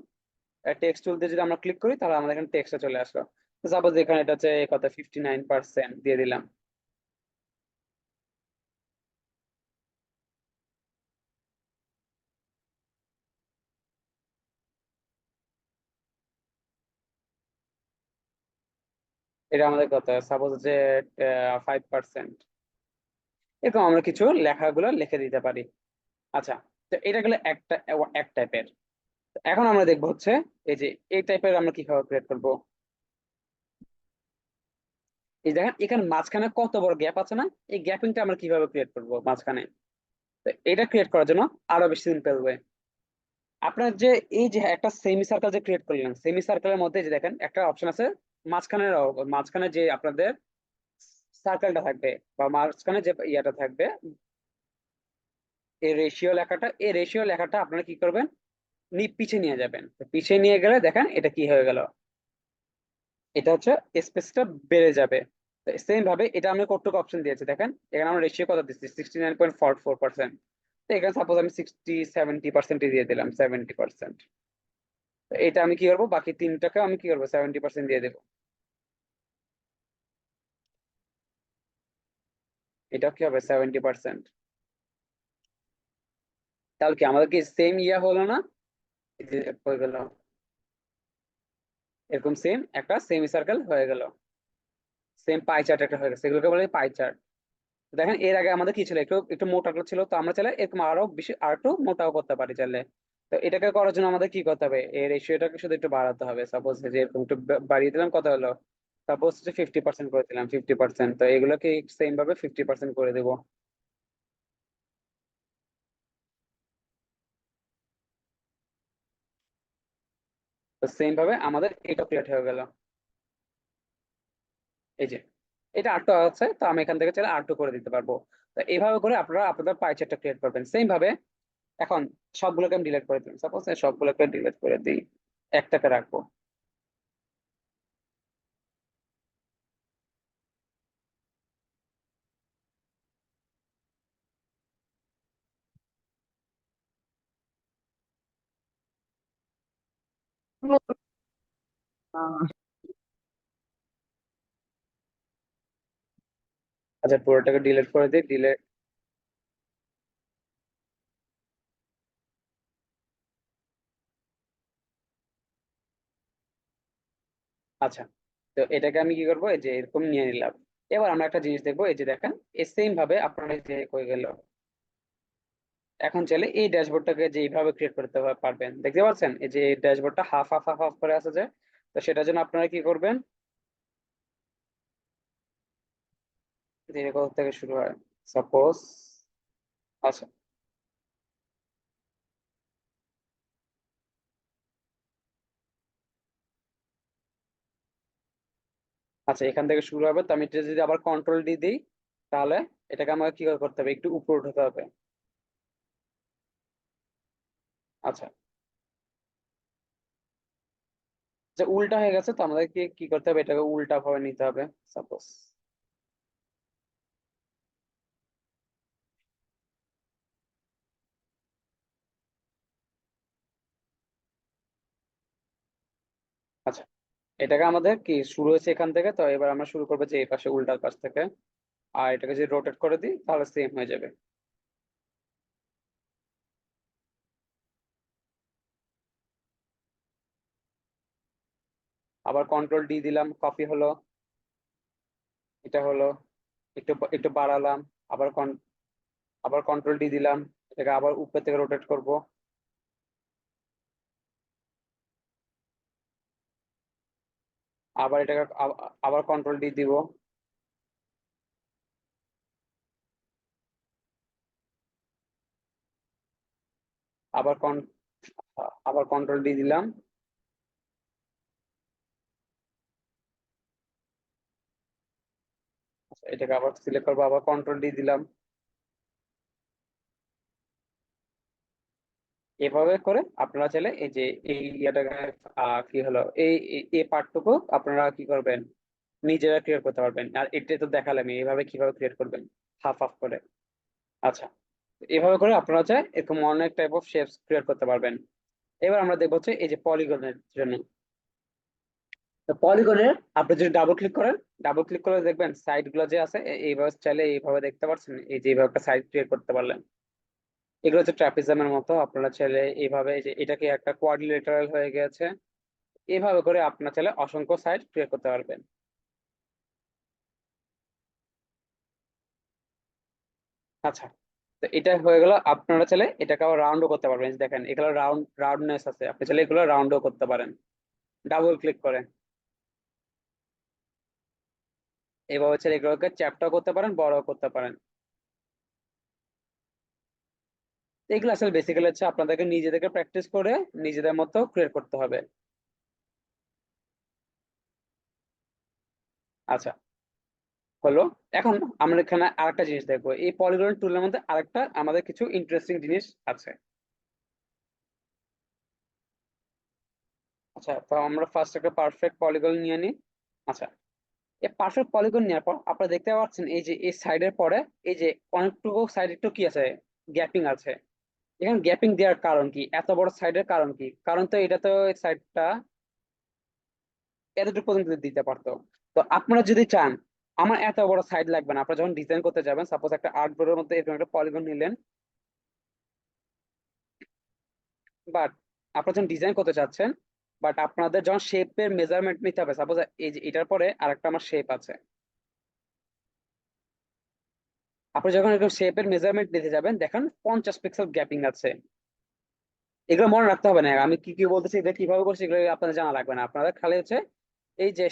টেক্সট টুল দিয়ে যদি আমরা ক্লিক করি তাহলে আমাদের এখানে টেক্সটটা চলে আসলো। সাপোজ এখানে এটা হচ্ছে কত 59% দিয়ে দিলাম। এটা আমাদের কত সাপোজ হচ্ছে 5%। এরকম আমরা কিছু লেখাগুলো লিখে দিতে পারি। আচ্ছা, তো এটা গেলে একটা এক টাইপের। এখন আমরা দেখবো হচ্ছে এই যে এই টাইপের আমরা কিভাবে ক্রিয়েট করব। এই দেখেন এখানে মাঝখানে কত বড় গ্যাপ আছে না, এই গ্যাপিংটা আমরা কিভাবে ক্রিয়েট করব মাঝখানে। তো এটা ক্রিয়েট করার জন্য আরো বেশি সিম্পল ওয়ে, আপনার যে এই যে একটা সেমি সার্কেল যে ক্রিয়েট করলেন, সেমি সার্কেলের মধ্যে যে দেখেন একটা অপশন আছে মাঝখানে, মাঝখানে যে আপনাদের সার্কেলটা থাকবে বা মাঝখানে যে ইয়াটা থাকবে, এই রেশিও লেখাটা, এই রেশিও লেখাটা আপনারা কি করবেন, পিছিয়ে নিয়ে যাবেন। তো পিছিয়ে নিয়ে গেলে দেখেন এটা কি হয়ে গেল, এটা হচ্ছে স্পেসটা বেড়ে যাবে। সেম ভাবে এটা আমরা কতটুকু অপশন দিয়েছি দেখেন, এখানে আমরা রেশিও কত দিচ্ছি 69.44%। তো এখানে সাপোজ আমি 70% দিয়ে দিলাম 70%। তো এটা আমি কি করবো, বাকি তিনটাকে আমি কি করবো 70% দিয়ে দেবো। এটা কি হবে 70%। তাহলে কি আমাদের কি সেম ইয়া হলো না, এই যে হয়ে গেল এরকম সেম একটা সেমি সার্কেল হয়ে গেল, সেম পাই চার্ট একটা হয়ে গেছে, এগুলোকে বলে পাই চার্ট। দেখেন এর আগে আমাদের কি ছিল, একটু একটু মোটা ছিল, তো আমরা চাইলে এরকম আরো বেশি আর একটু মোটাও করতে পারি চাইলে। তো এটাকে করার জন্য আমাদের কি করতে হবে, এই রেশিওটাকে শুধু একটু বাড়াতে হবে। সাপোজ যে এরকম একটু বাড়িয়ে দিলাম, কত হলো, সাপোজ 50% করে দিলাম 50%, তো এগুলোকে সেম ভাবে 50% করে দেবো। তো সেম ভাবে আমাদের এটা ক্রিয়েট হয়ে গেল। এই যে এটা আর্ট আছে, তো আমি এখান থেকে চাইলে আর্ট করে দিতে পারবো। তো এইভাবে করে আপনারা আপনাদের পাই চার্টটা ক্রিয়েট করবেন সেম ভাবে। এখন সবগুলোকে আমি ডিলিট করে দিই, সাপোজ সবগুলোকে ডিলিট করে দিই, একটাকে রাখবো। আচ্ছা পুরোটাকে ডিলিট করে দিই, ডিলিট। আচ্ছা, তো এটাকে আমি কি করবো, এই যে এরকম নিয়ে নিলাম। এবার আমরা একটা জিনিস দেখবো, এই যে দেখেন এই সেম ভাবে আপনারা এই যে হয়ে গেল। এখন চাইলে এই ড্যাশবোর্ডটাকে যে এইভাবে ক্রিয়েট করতে পারবেন, দেখতে পাচ্ছেন এই যে ড্যাশবোর্ডটা হাফ হাফ হাফ হাফ করে আছে যে। তো সেটার জন্য আপনারা কি করবেন, ধীরে কোথা থেকে শুরু হয়, সাপোজ। আচ্ছা, আচ্ছা এখান থেকে শুরু হবে, তো আমি এটা যদি আবার কন্ট্রোল ডি দিই, তাহলে এটাকে আমাকে কি করতে হবে, একটু উপরে উঠাতে হবে। আচ্ছা, যে উল্টা হয়ে গেছে, তো আমাদেরকে কি করতে হবে, এটাকে উল্টা ভাবে নিতে হবে। সাপোজ, আচ্ছা এটাকে আমাদের কি শুরু হয়েছে এখান থেকে, তো এবার আমরা শুরু করবো যে এই পাশে উল্টার পাশ থেকে। আর এটাকে যদি রোটেট করে দিই তাহলে সেম হয়ে যাবে। আবার কন্ট্রোল ডি দিলাম, কপি হলো, এটা হলো, একটু একটু বাড়ালাম, আবার আবার কন্ট্রোল ডি দিলাম, এটাকে আবার উপর থেকে রোটেট করব। আবার এটাকে আবার কন্ট্রোল ডি দিব। আবার আবার কন্ট্রোল ডি দিলাম। আচ্ছা, এটাকে আবার সিলেক্ট করবো, আবার কন্ট্রোল ডি দিলাম। এভাবে করে আপনারা চাইলে এই যে এই ইয়েটাকে কি হলো এই পার্টটুকু আপনারা কি করবেন, নিজেরা ক্রিয়েট করতে পারবেন। আর এটা তো দেখালাম এইভাবে কিভাবে ক্রিয়েট করবেন, হাফ হাফ করে। আচ্ছা, এভাবে করে আপনারা চাই এরকম অনেক টাইপ অফ শেপস ক্রিয়েট করতে পারবেন। এবার আমরা দেখবো হচ্ছে এই যে পলিগনের জন্য। তো পলিগনের আপনি যদি ডাবল ক্লিক করেন, ডাবল ক্লিক করে দেখবেন সাইড গুলো যে আছে এইভাবে চাইলে এইভাবে দেখতে পাচ্ছেন, এই যে এইভাবে একটা সাইড ক্রিয়েট করতে পারলেন। এগুলো হচ্ছে ট্রাপিজমের মতো, আপনারা চাইলে এইভাবে এই যে এটাকে একটা কোয়াড্রিলেটারাল হয়ে গেছে। এইভাবে করে আপনার চাইলে অসংখ্য সাইট ক্রিয়েট করতে পারবেন। আচ্ছা, তো এটা হয়ে গেল। আপনারা চাইলে এটাকে আবার রাউন্ডও করতে পারবেন। এই যে দেখেন এগুলো রাউন্ডনেস আছে, আপনি চাইলে এগুলো রাউন্ডও করতে পারেন ডাবল ক্লিক করে। এভাবে চাইলে এগুলোকে চ্যাপ্টাও করতে পারেন, বড়ও করতে পারেন। তো এগুলো আসলে বেসিক্যালি হচ্ছে আপনাদেরকে নিজেদেরকে প্র্যাকটিস করে নিজেদের মতো ক্রিয়েট করতে হবে। আচ্ছা, হলো। এখন আমরা এখানে আরেকটা জিনিস দেখবো, এই পলিগন টুলের মধ্যে আরেকটা আমাদের কিছু ইন্টারেস্টিং জিনিস আছে। আচ্ছা, তো আমরা ফার্স্ট একটা পারফেক্ট পলিগন নিয়ে নিই। আচ্ছা, এই পারফেক্ট পলিগন নেওয়ার পর আপনারা দেখতে পাচ্ছেন এই যে এই সাইডের পরে এই যে অনেকটুকু সাইড একটু কি আছে, গ্যাপিং আছে। এখানে গ্যাপিং দেওয়ার কারণ কি, এত বড় সাইডের কারণ কি? কারণ তো এটা তো সাইডটা এতটুকু পর্যন্ত দিতে পারতো। তো আপনারা যদি চান আমার এত বড় সাইড লাগবে না, আপনারা যখন ডিজাইন করতে যাবেন, সাপোজ একটা আর্ট বোর্ডের মধ্যে এরকম একটা পলিগন নিলেন, বাট আপনারা যখন ডিজাইন করতে চাচ্ছেন, বাট আপনাদের যখন শেপের মেজারমেন্ট নিতে হবে, সাপোজ এই যে এটার পরে আরেকটা আমার শেপ আছে, আপনি যখন এরকম শেপের মেজারমেন্ট নিতে যাবেন দেখেন 50 পিক্সেল গ্যাপিং আছে। এগুলো মনে রাখতে হবে না, আমি কি কি বলতেছি এটা কিভাবে করছি এগুলো আপনাদের জানা লাগবে না। আপনাদের খালি হচ্ছে এই যে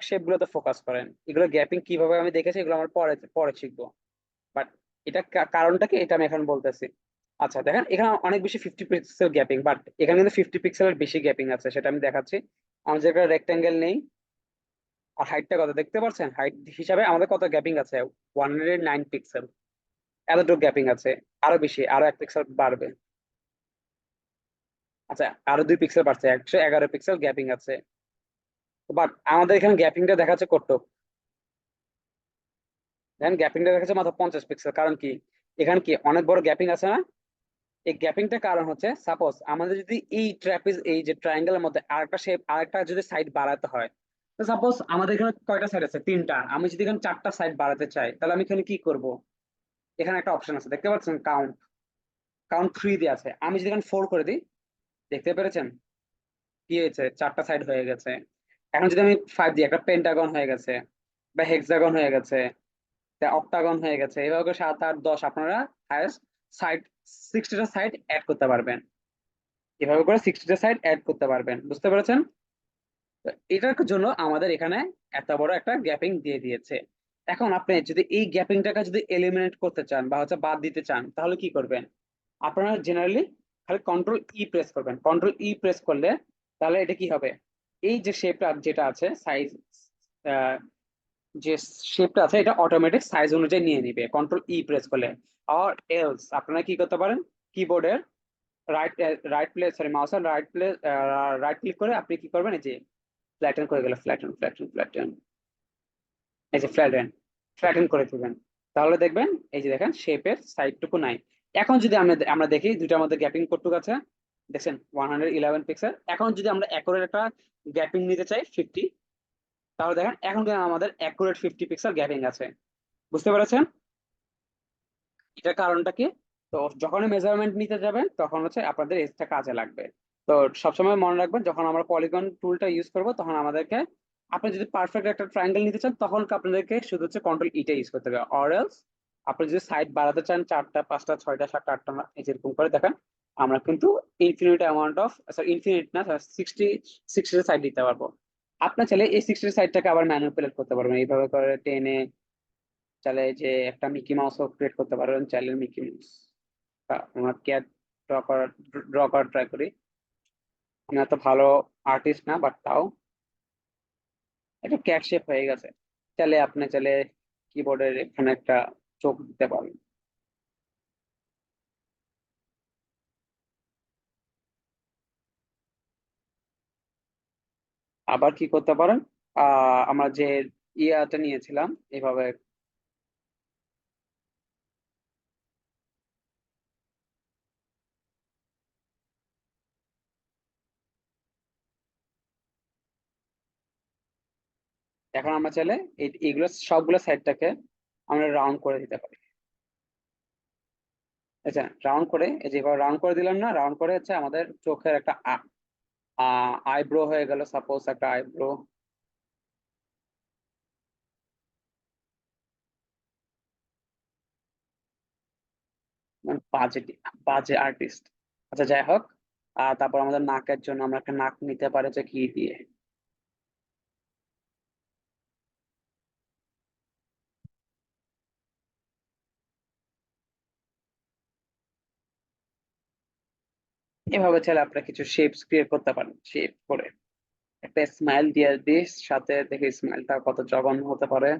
শেপ গুলোতে ফোকাস করেন। এগুলো গ্যাপিং কিভাবে আমি দেখেছি এগুলো আমার পরে পরে শিখবো। বাট এটা কারণটা কি এটা আমি এখন বলতেছি। আচ্ছা, দেখেন এখানে অনেক বেশি 50 পিক্সেল গ্যাপিং, বাট এখানে কিন্তু 50 পিক্সেলের বেশি গ্যাপিং আছে, সেটা আমি দেখাচ্ছি। আমি যে একটা রেক্টাঙ্গেল নেই, আর হাইটটা কত দেখতে পাচ্ছেন, হাইট হিসাবে আমাদের কত গ্যাপিং আছে, 109 পিক্সেল। এতটুকু গ্যাপিং আছে। আরো বেশি, আরো 1 পিক্সেল বাড়বে। আচ্ছা, আরো 2 পিক্সেল বাড়ছে, 111 পিক্সেল গ্যাপিং আছে। বাট আমাদের এখানে গ্যাপিংটা দেখাচ্ছে কত, দেখেন গ্যাপিংটা দেখাচ্ছে মাত্র 50 পিক্সেল। কারণ কি, এখানে কি অনেক বড় গ্যাপিং আছে না? এই গ্যাপিংটার কারণ হচ্ছে সাপোজ আমাদের যদি এই ট্রাপিজ এই যে ট্রায়াঙ্গেলের মধ্যে আরেকটা শেপ আরেকটা যদি সাইড বাড়াতে হয়, তো সাপোজ আমাদের এখানে কয়টা সাইড আছে, 3টা। আমি যদি এখানে 4টা সাইড বাড়াতে চাই তাহলে আমি এখানে কি করব? এখানে একটা অপশন আছে দেখতে পাচ্ছেন, কাউন্ট কাউন্ট 3 দিয়ে আছে। আমি যদি এখানে 4 করে দিই, দেখতে পেরেছেন কি হয়েছে, 4টা সাইড হয়ে গেছে। এখন যদি আমি 5 দিই, একটা পেন্টাগন হয়ে গেছে, বা হেক্সাগন হয়ে গেছে, অক্টাগন হয়ে গেছে। এভাবে করে 7 8 10 আপনারা হায়েস্ট সাইড 60টা সাইড অ্যাড করতে পারবেন। এভাবে করে 60টা সাইড অ্যাড করতে পারবেন, বুঝতে পেরেছেন? তো এটার জন্য আমাদের এখানে এত বড় একটা গ্যাপিং দিয়ে দিয়েছে। এখন আপনি যদি এই গ্যাপিংটাকে যদি এলিমিনেট করতে চান বা হচ্ছে বাদ দিতে চান, তাহলে কি করবেন? আপনারা জেনারেলি খালি কন্ট্রোল ই প্রেস করবেন। কন্ট্রোল ই প্রেস করলে তাহলে এটা কি হবে, এই যে শেপটা যেটা আছে সাইজ, যে শেপটা আছে এটা অটোমেটিক সাইজ অনুযায়ী নিয়ে নিবে কন্ট্রোল ই প্রেস করলে। আর এলস আপনারা কি করতে পারেন, কিবোর্ডের রাইট রাইট প্লেস সরি মাউসের রাইট ক্লিক করে আপনি কি করবেন, এই যে ফ্ল্যাটেন করে গেলে ফ্ল্যাটেন, এই যে ফ্ল্যাটেন করে দিবেন। তাহলে দেখবেন এই যে দেখেন শেপের সাইডটুকু নাই। এখন যদি আমরা আমরা দেখি দুইটার মধ্যে গ্যাপিং কতটুকু আছে, দেখছেন 111 পিক্সেল। এখন যদি আমরা অ্যাকুরেট একটা গ্যাপিং নিতে চাই 50, তাহলে দেখেন এখন কিন্তু আমাদের অ্যাকুরেট 50 পিক্সেল গ্যাপিং আছে। বুঝতে পেরেছেন এটার কারণটা কি? তো যখন মেজারমেন্ট নিতে যাবেন তখন হচ্ছে আপনাদের এজটা কাজে লাগবে। তো সবসময় মনে রাখবেন যখন আমরা পলিগন টুলটা ইউজ করব তখন আমাদেরকে, আপনি যদি পারফেক্ট একটা ট্রায়াঙ্গেল নিতে চান তখন আপনাদেরকে শুধু হচ্ছে কন্ট্রোল ইটা ইউজ করতে হবে। অর এলস আপনি যদি সাইড বাড়াতে চান 4টা 5টা 6টা 7টা 8টা এরকম করে দেখেন আমরা কিন্তু infinite amount of sorry infinite না 60 সাইড দিতে পারবো। আপনার চাইলে এই 60 সাইডটাকে আবার ম্যানিপুলেট করতে পারবেন এইভাবে করে টেনে, চাইলে যে একটা মিকি মাউসও ক্রিয়েট করতে পারবেন, চাইলে মিকি মাউস আমার ক্যাট ড্র করার ট্রাই করি। আমি এত ভালো আর্টিস্ট না, বাট তাও একটা ক্যাট শেপ হয়ে গেছে। চাইলে আপনি চাইলে কিবোর্ডের এখানে একটা চোখ দিতে পারেন। আবার কি করতে পারেন, আমরা যে ইয়াটা নিয়েছিলাম এভাবে, এখন আমরা চাইলে এইগুলো সবগুলো সাইডটাকে আমরা রাউন্ড করে দিতে পারি। আচ্ছা, রাউন্ড করে এই যেভাবে রাউন্ড করে দিলাম না, রাউন্ড করে হচ্ছে আমাদের চোখের একটা আইব্রো হয়ে গেল, সাপোজ একটা আইব্রো। বাজে বাজে আর্টিস্ট। আচ্ছা যাই হোক, তারপর আমাদের নাকের জন্য আমরা একটা নাক নিতে পারি যে কি দিয়ে। এভাবে চাইলে আপনারা কিছু শেপস ক্রিয়েট করতে পারেন, শেপ করে একটা স্মাইল দিয়ে দিস সাথে, দেখি স্মাইলটা কত জঘন্য হতে পারে।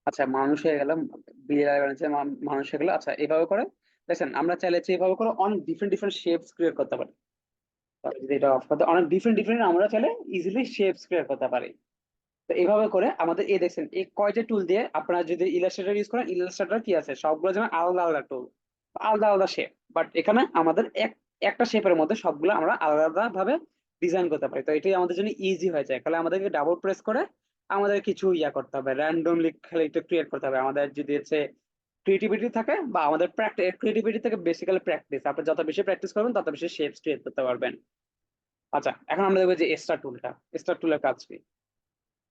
আচ্ছা মানুষ হয়ে গেলাম, বিড়াল বানিয়েছে মানুষ হয়ে গেল। আচ্ছা এইভাবে করে দেখছেন, আমরা চাইলে হচ্ছে এইভাবে করে অনেক ডিফারেন্ট ডিফারেন্ট শেপস ক্রিয়েট করতে পারি। তাহলে যদি এটা অফ করতে, অনেক ডিফারেন্ট ডিফারেন্ট আমরা চাইলে ইজিলি শেপস ক্রিয়েট করতে পারি। তো এইভাবে করে আমাদের এই দেখছেন এই কয়টা টুল দিয়ে, আপনারা যদি ইলাস্ট্রেটর ইউজ করেন, ইলাস্ট্রেটর কি আছে সবগুলো যেমন আলাদা আলাদা টুল, আলাদা আলাদা শেপ, বাট এখানে আমাদের একটা শেপের মধ্যে সবগুলো আমরা আলাদা আলাদা ভাবে ডিজাইন করতে পারি। তো এটাই আমাদের জন্য ইজি হয়ে যায়। তাহলে আমাদেরকে ডাবল প্রেস করে আমাদের কিছু ইয়া করতে হবে, র্যান্ডমলি খালি একটু ক্রিয়েট করতে হবে। আমাদের যদি হচ্ছে ক্রিয়েটিভিটি থাকে বা আমাদের ক্রিয়েটিভিটি থেকে বেসিক্যালি প্র্যাকটিস, আপনি যত বেশি প্র্যাকটিস করবেন তত বেশি শেপস ক্রিয়েট করতে পারবেন। আচ্ছা এখন আমরা দেখবো যে স্টার টুলটা, স্টার টুলের কাজ কি।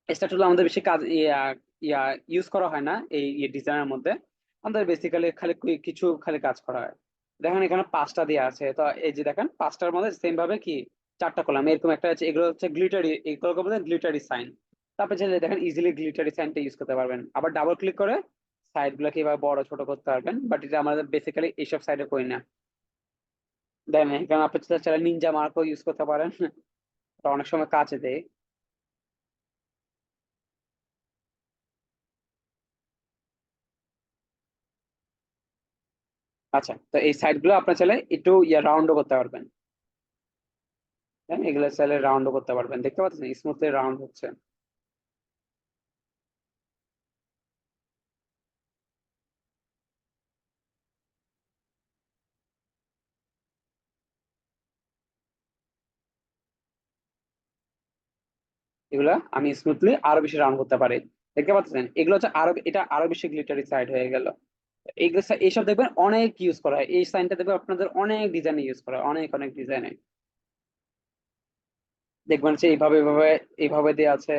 স্টার টুল আমাদের বেশি কাজ ইয়া ইয়া ইউজ করা হয় না এই ডিজাইনের মধ্যে। আমাদের বেসিক্যালি খালি কিছু খালি কাজ করা হয়। দেখেন এখানে 5টা দেওয়া আছে, তো এই যে দেখেন 5টার মধ্যে সেম ভাবে কি 4টা কলাম এরকম একটা আছে, এগুলো হচ্ছে গ্লিটারি, এগুলোকে বলে গ্লিটারি সাইন। তারপরে যে দেখেন ইজিলি গ্লিটারি সাইনটা ইউজ করতে পারবেন। আবার ডাবল ক্লিক করে সাইড গুলো কিভাবে বড় ছোট করতে পারবেন, বাট এটা আমাদের বেসিক্যালি এইসব সাইডে করি না। দেখেন এখানে আপনি চাইলে নিনজা মার্কও ইউজ করতে পারেন, এটা অনেক সময় কাজে দেয়। আচ্ছা তো এই সাইড গুলো আপনার চাইলে একটু ইয়া রাউন্ডও করতে পারবেন। হ্যাঁ এগুলো চাইলে রাউন্ডও করতে পারবেন, দেখতে পাচ্ছেন স্মুথলি রাউন্ড হচ্ছে। এগুলা আমি স্মুথলি আরো বেশি রাউন্ড করতে পারি, দেখতে পাচ্ছেন এগুলো হচ্ছে আরো, এটা আরো বেশি গ্লিটারি সাইড হয়ে গেল। এইগুলো এইসব দেখবেন অনেক ইউজ করা হয়, এই সাইনটা দেখবেন আপনাদের অনেক ডিজাইনে ইউজ করা হয়, অনেক অনেক ডিজাইনে দেখবেন যে এইভাবে এইভাবে এইভাবে দেওয়া আছে।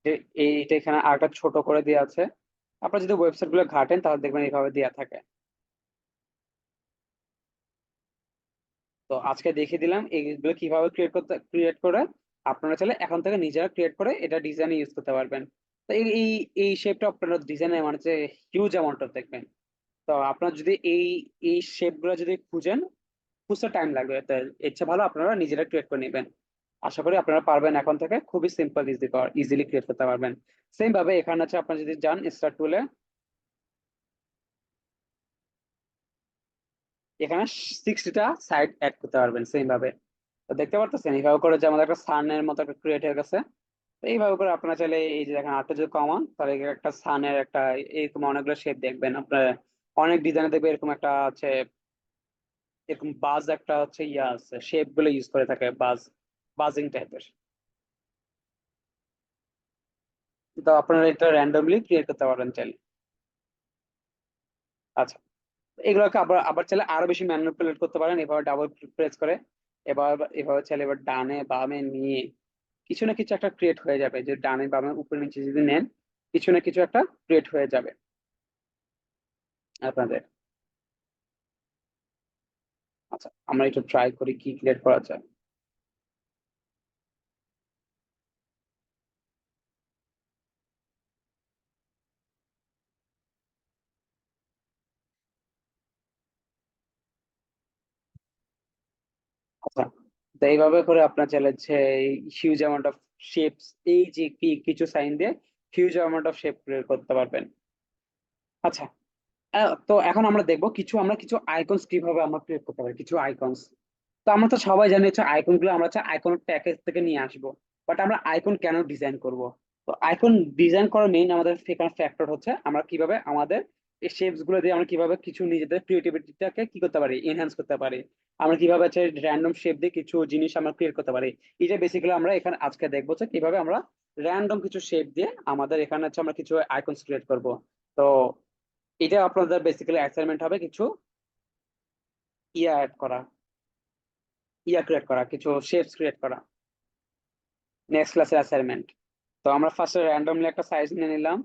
যে এইটা এখানে আরেকটা ছোট করে দেওয়া আছে। আপনারা যদি ওয়েবসাইট গুলো ঘাটেন তাহলে দেখবেন এইভাবে দেওয়া থাকে। তো আজকে দেখিয়ে দিলাম এইগুলো কিভাবে ক্রিয়েট করে আপনারা চাইলে এখন থেকে নিজেরা ক্রিয়েট করে এটা ডিজাইনে ইউজ করতে পারবেন। তো এই এই এই শেপটা আপনারা ডিজাইনে মানে যে হিউজ অ্যামাউন্ট অফ দেখবেন। তো আপনার যদি এই এই শেপ গুলো যদি খুঁজেন, খুঁজতে টাইম লাগবে, তো এর চেয়ে ভালো আপনারা নিজেরা ক্রিয়েট করে নেবেন। আশা করি আপনারা পারবেন, এখন থেকে খুবই সিম্পল ইজিলি ক্রিয়েট করতে পারবেন। সেম ভাবে এখানে আছে, আপনারা যদি যান স্টার্ট টুলে, এখানে 60টা সাইড অ্যাড করতে পারবেন সেম ভাবে। তো দেখতে পারতেছেন এইভাবে করে যে আমাদের একটা সানের মতো একটা ক্রিয়েট হয়ে গেছে। তো এইভাবে করে আপনারা চাইলে এই যে দেখেন আটটা যদি কমান তাহলে একটা সানের একটা এরকম অনেকগুলো শেপ দেখবেন আপনার, অনেক ডিজাইনে দেখবে এরকম একটা হচ্ছে, এরকম বাজ একটা হচ্ছে ইয়া আছে, শেপ গুলো ইউজ করে থাকে বাজিং টাইপের। তো আপনারা এটা র্যান্ডমলি ক্রিয়েট করতে পারেন চাইলে। আচ্ছা, এগুলোকে আবার আবার চাইলে আরো বেশি ম্যানিপুলেট করতে পারেন, এভাবে ডাবল প্রেস করে। এবার এভাবে চাইলে এবার ডানে বামে নিয়ে কিছু না কিছু একটা ক্রিয়েট হয়ে যাবে, যে ডানে বামে উপরে নিচে যদি নেন কিছু না কিছু একটা ক্রিয়েট হয়ে যাবে আপনাদের। আচ্ছা, আমরা একটু ট্রাই করি কি ক্রিয়েট করা যায়। আচ্ছা, তো এইভাবে করে আপনার চাইলে যে হিউজ অ্যামাউন্ট অফ শেপস, এই যে কিছু সাইন দিয়ে huge amount of shape create করতে পারবেন। আচ্ছা, তো এখন আমরা দেখবো আমরা কিছু আইকনস কিভাবে আমরা ক্রিয়েট করতে পারি, কিছু আইকনস। তো আমরা তো সবাই জানি হচ্ছে আইকন গুলো আমরা হচ্ছে আইকন প্যাকেজ থেকে নিয়ে আসবো। বাট আমরা আইকন কেন ডিজাইন করব? তো আইকন ডিজাইন করার মেইন আমাদের এখানে ফ্যাক্টর হচ্ছে আমরা কিভাবে আমাদের এই শেপস গুলো দিয়ে আমরা কিভাবে কিছু নিজেদের ক্রিয়েটিভিটিটাকে কি করতে পারি, এনহ্যান্স করতে পারি। আমরা কিভাবে হচ্ছে র্যান্ডম শেপ দিয়ে কিছু জিনিস আমরা ক্রিয়েট করতে পারি। এটা বেসিক্যালি আমরা এখানে আজকে দেখবো যে কিভাবে আমরা র্যান্ডম কিছু শেপ দিয়ে আমাদের এখানে হচ্ছে আমরা কিছু আইকনস ক্রিয়েট করব। তো এটা আপনাদের বেসিক্যালি অ্যাসাইনমেন্ট হবে কিছু অ্যাড করা, ক্রিয়েট করা, কিছু শেপস ক্রিয়েট করা, নেক্সট ক্লাসের অ্যাসাইনমেন্ট। তো আমরা ফার্স্টে র্যান্ডমলি একটা সাইজ নিয়ে নিলাম।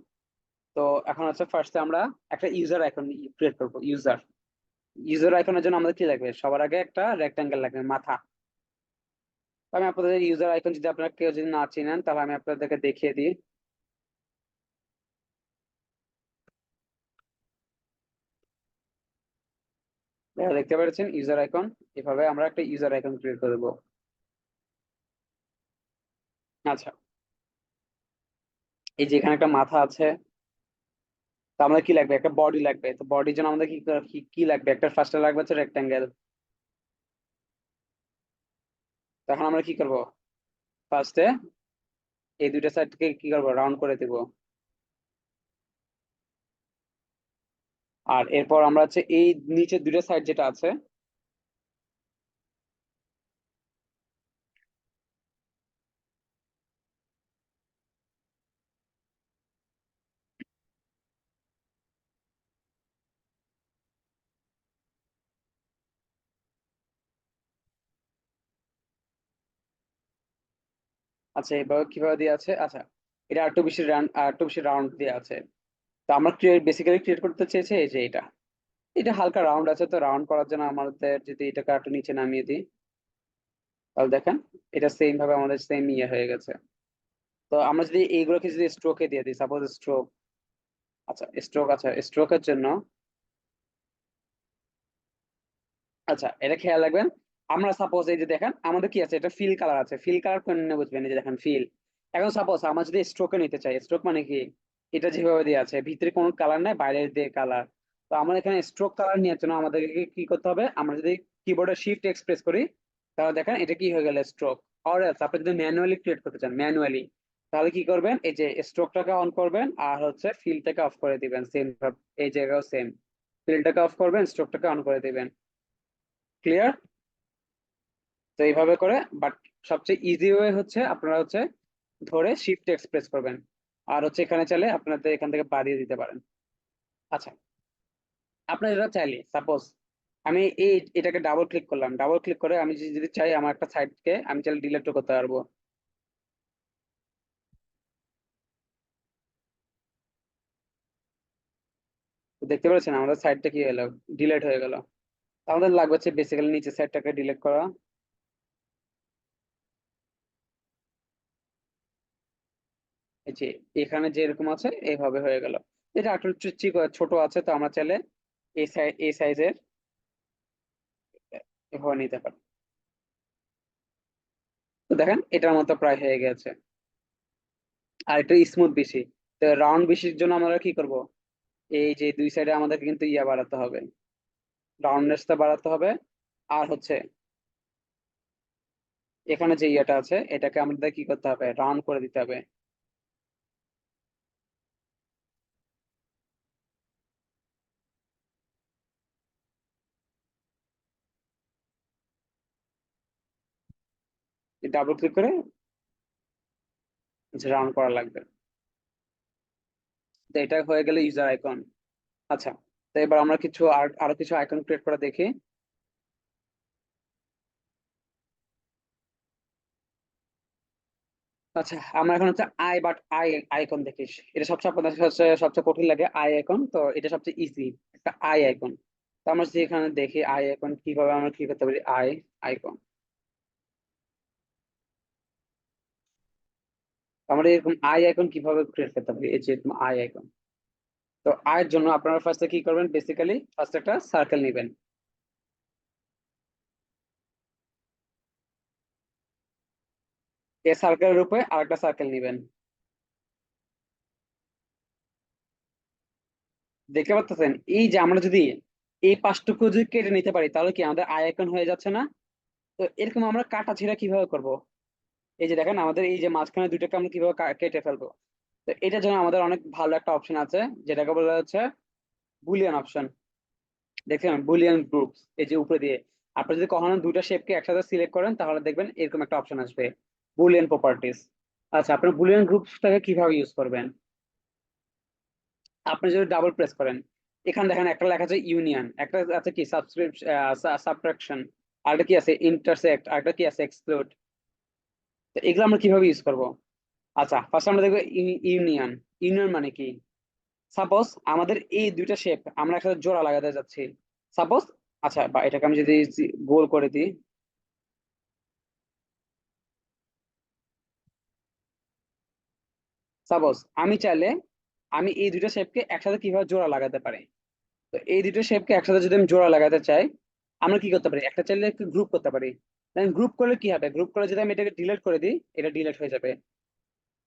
তো এখন হচ্ছে ফার্স্টে আমরা একটা ইউজার আইকন ক্রিয়েট করবো। ইউজার আইকনের জন্য আমাদের কি লাগবে? সবার আগে একটা রেক্টাঙ্গেল লাগবে, মাথা। তো আমি আপনাদের ইউজার আইকন, যদি আপনারা কেউ যদি না চিনেন তাহলে আমি আপনাদেরকে দেখিয়ে দিই। দেখতে পাচ্ছেন ইউজার আইকন, এভাবে আমরা একটা ইউজার আইকন ক্রিয়েট করে দেবো। আচ্ছা, এই যে এখানে একটা মাথা আছে। তো আমাদের কি লাগবে? একটা বডি লাগবে। তো বডির জন্য আমাদের কি কি কি লাগবে? একটা ফার্স্টে লাগবে হচ্ছে রেক্টাঙ্গেল। তখন আমরা কি করব? ফার্স্টে এই দুইটা সাইডকে কি করবো? রাউন্ড করে দিব। আর এরপর আমরা হচ্ছে এই নিচের দুইটা সাইড যেটা আছে, আচ্ছা এভাবে কিভাবে দিয়ে আছে? আচ্ছা, এটা আর একটু বেশি রাউন্ড দিয়ে আছে। তো আমরা বেসিক্যালি ক্রিয়েট করতে চেয়েছি এই যে এটা, এটা হালকা রাউন্ড আছে। তো রাউন্ড করার জন্য আমাদের যদি এটাকে একটু নিচে নামিয়ে দিই, তাহলে দেখেন এটা সেম ভাবে আমাদের সেম ইয়ে হয়ে গেছে। তো আমরা যদি এইগুলোকে যদি স্ট্রোকে দিয়ে দিই, সাপোজ স্ট্রোক। আচ্ছা স্ট্রোকের জন্য, আচ্ছা এটা খেয়াল রাখবেন। আমরা সাপোজ এই যে দেখেন আমাদের কি আছে, এটা ফিল কালার আছে। ফিল কালার কোন বুঝবেন? এই যে দেখেন ফিল। এখন সাপোজ আমরা যদি স্ট্রোকে নিতে চাই, স্ট্রোক মানে কি? এটা যেভাবে দিয়ে আছে ভিতরে কোনো কালার নাই, বাইরের দিয়ে কালার। তো আমরা এখানে স্ট্রোক কালার নেওয়ার জন্য আমাদেরকে কি করতে হবে? আমরা যদি কিবোর্ডে শিফট এক্সপ্রেস করি, তাহলে দেখেন এটা কি হয়ে গেল? স্ট্রোক। অর এলস আপনি যদি ম্যানুয়ালি ক্রিয়েট করতে চান, ম্যানুয়ালি, তাহলে কি করবেন? এই যে স্ট্রোকটাকে অন করবেন আর হচ্ছে ফিলটাকে অফ করে দিবেন। সেম এই জায়গাও সেম, ফিলটাকে অফ করবেন, স্ট্রোকটাকে অন করে দিবেন। ক্লিয়ার? তো এইভাবে করে, বাট সবচেয়ে ইজি ওয়ে হচ্ছে আপনারা হচ্ছে ধরে শিফট এক্সপ্রেস করবেন। আর হচ্ছে এখানে চাইলে আপনাদের এখান থেকে বাড়িয়ে দিতে পারেন। আচ্ছা, আপনার এটা চাইলে সাপোজ আমি এটাকে ডাবল ক্লিক করলাম, ডাবল ক্লিক করে আমি যদি চাই আমার একটা সাইডকে আমি চাইলে ডিলিটও করতে পারবো। তো দেখতে পাচ্ছেন আমাদের সাইডটা কি হলো? ডিলিট হয়ে গেল। আমাদের লাগবে হচ্ছে বেসিক্যালি নিচের সাইডটাকে ডিলিট করা। এই যে এখানে যেরকম আছে এইভাবে হয়ে গেল। এটা একটু ছোট আছে, তো আমরা চাইলে এই সাইজের এভাবে নিতে পারি। তো দেখেন এটার মতো প্রায় হয়ে গেছে। আর একটু স্মুথ বেশি। তো রাউন্ড বেশির জন্য আমরা কি করব? এই যে দুই সাইডে আমাদের কিন্তু ইয়া বাড়াতে হবে, রাউন্ডনেসটা বাড়াতে হবে। আর হচ্ছে এখানে যে ইয়াটা আছে এটাকে আমাদের কি করতে হবে? রাউন্ড করে দিতে হবে। ডাবল ক্লিক করে রাউন্ড করা লাগবে। তো এটা হয়ে গেলে ইউজার আইকন। আচ্ছা, তো এবার আমরা কিছু আরো কিছু আইকন ক্রিয়েট করে দেখি। আচ্ছা, আমরা এখন হচ্ছে আই বাট আই আইকন দেখিস, এটা সবচেয়ে আপনাদের কাছে সবচেয়ে কঠিন লাগে আই আইকন, তো এটা সবচেয়ে ইজি একটা আই আইকন। তো আমরা যদি এখানে দেখি আই আইকন কিভাবে আমরা কি করতে পারি, আই আইকন। আমরা এরকম আই আইকন কিভাবে ক্রিয়েট করতে পারি, এই যে আই আইকন। তো আয়ের জন্য আপনারা ফার্স্টে কি করবেন, বেসিক্যালি ফার্স্ট একটা সার্কেল নেবেন। এই সার্কেলের উপরে আরেকটা সার্কেল নেবেন। দেখতে পাচ্ছেন, এই যে আমরা যদি এই পাঁচটুকু যদি কেটে নিতে পারি তাহলে কি আমাদের আই আইকন হয়ে যাচ্ছে না? তো এরকম আমরা কাটা ছিঁড়া কিভাবে করব? এই যে দেখেন, আমাদের এই যে মাঝখানে দুইটাকে আমরা কিভাবে কেটে ফেলবো। তো এটার জন্য আমাদের অনেক ভালো একটা অপশন আছে, যেটাকে বলা হচ্ছে বুলিয়ান অপশন। দেখছেন, বুলিয়ান গ্রুপস, এই যে উপরে দিয়ে আপনি যদি কখনো দুইটা শেপকে একসাথে সিলেক্ট করেন তাহলে দেখবেন এরকম একটা অপশন আসবে, বুলিয়ান প্রপার্টিজ। আচ্ছা, আপনি বুলিয়ান গ্রুপসটাকে কিভাবে ইউজ করবেন? আপনি যদি ডাবল প্রেস করেন, এখানে দেখেন একটা লেখা আছে ইউনিয়ন, একটা আছে কি সাবস্ক্রিপশন, সাবট্রাকশন, আরেকটা কি আছে ইন্টারসেক্ট, আরেকটা কি আছে এক্সক্লুড। তো এগুলো আমরা কিভাবে ইউজ করব? আচ্ছা, ফার্স্ট আমরা দেখবো ইউনিয়ন। ইউনিয়ন মানে কি? সাপোজ আমাদের এই দুইটা শেপ আমরা একসাথে জোড়া লাগাতে যাচ্ছি, সাপোজ। আচ্ছা, বা এটাকে আমি যদি গোল করে দিই, সাপোজ আমি চাইলে আমি এই দুইটা শেপকে একসাথে কিভাবে জোড়া লাগাতে পারি। তো এই দুটো শেপকে একসাথে যদি আমি জোড়া লাগাতে চাই, আমরা কি করতে পারি, একটা চাইলে একটু গ্রুপ করতে পারি। দেন গ্রুপ করলে কি হবে, গ্রুপ করে যদি আমি এটাকে ডিলিট করে দিই, এটা ডিলিট হয়ে যাবে।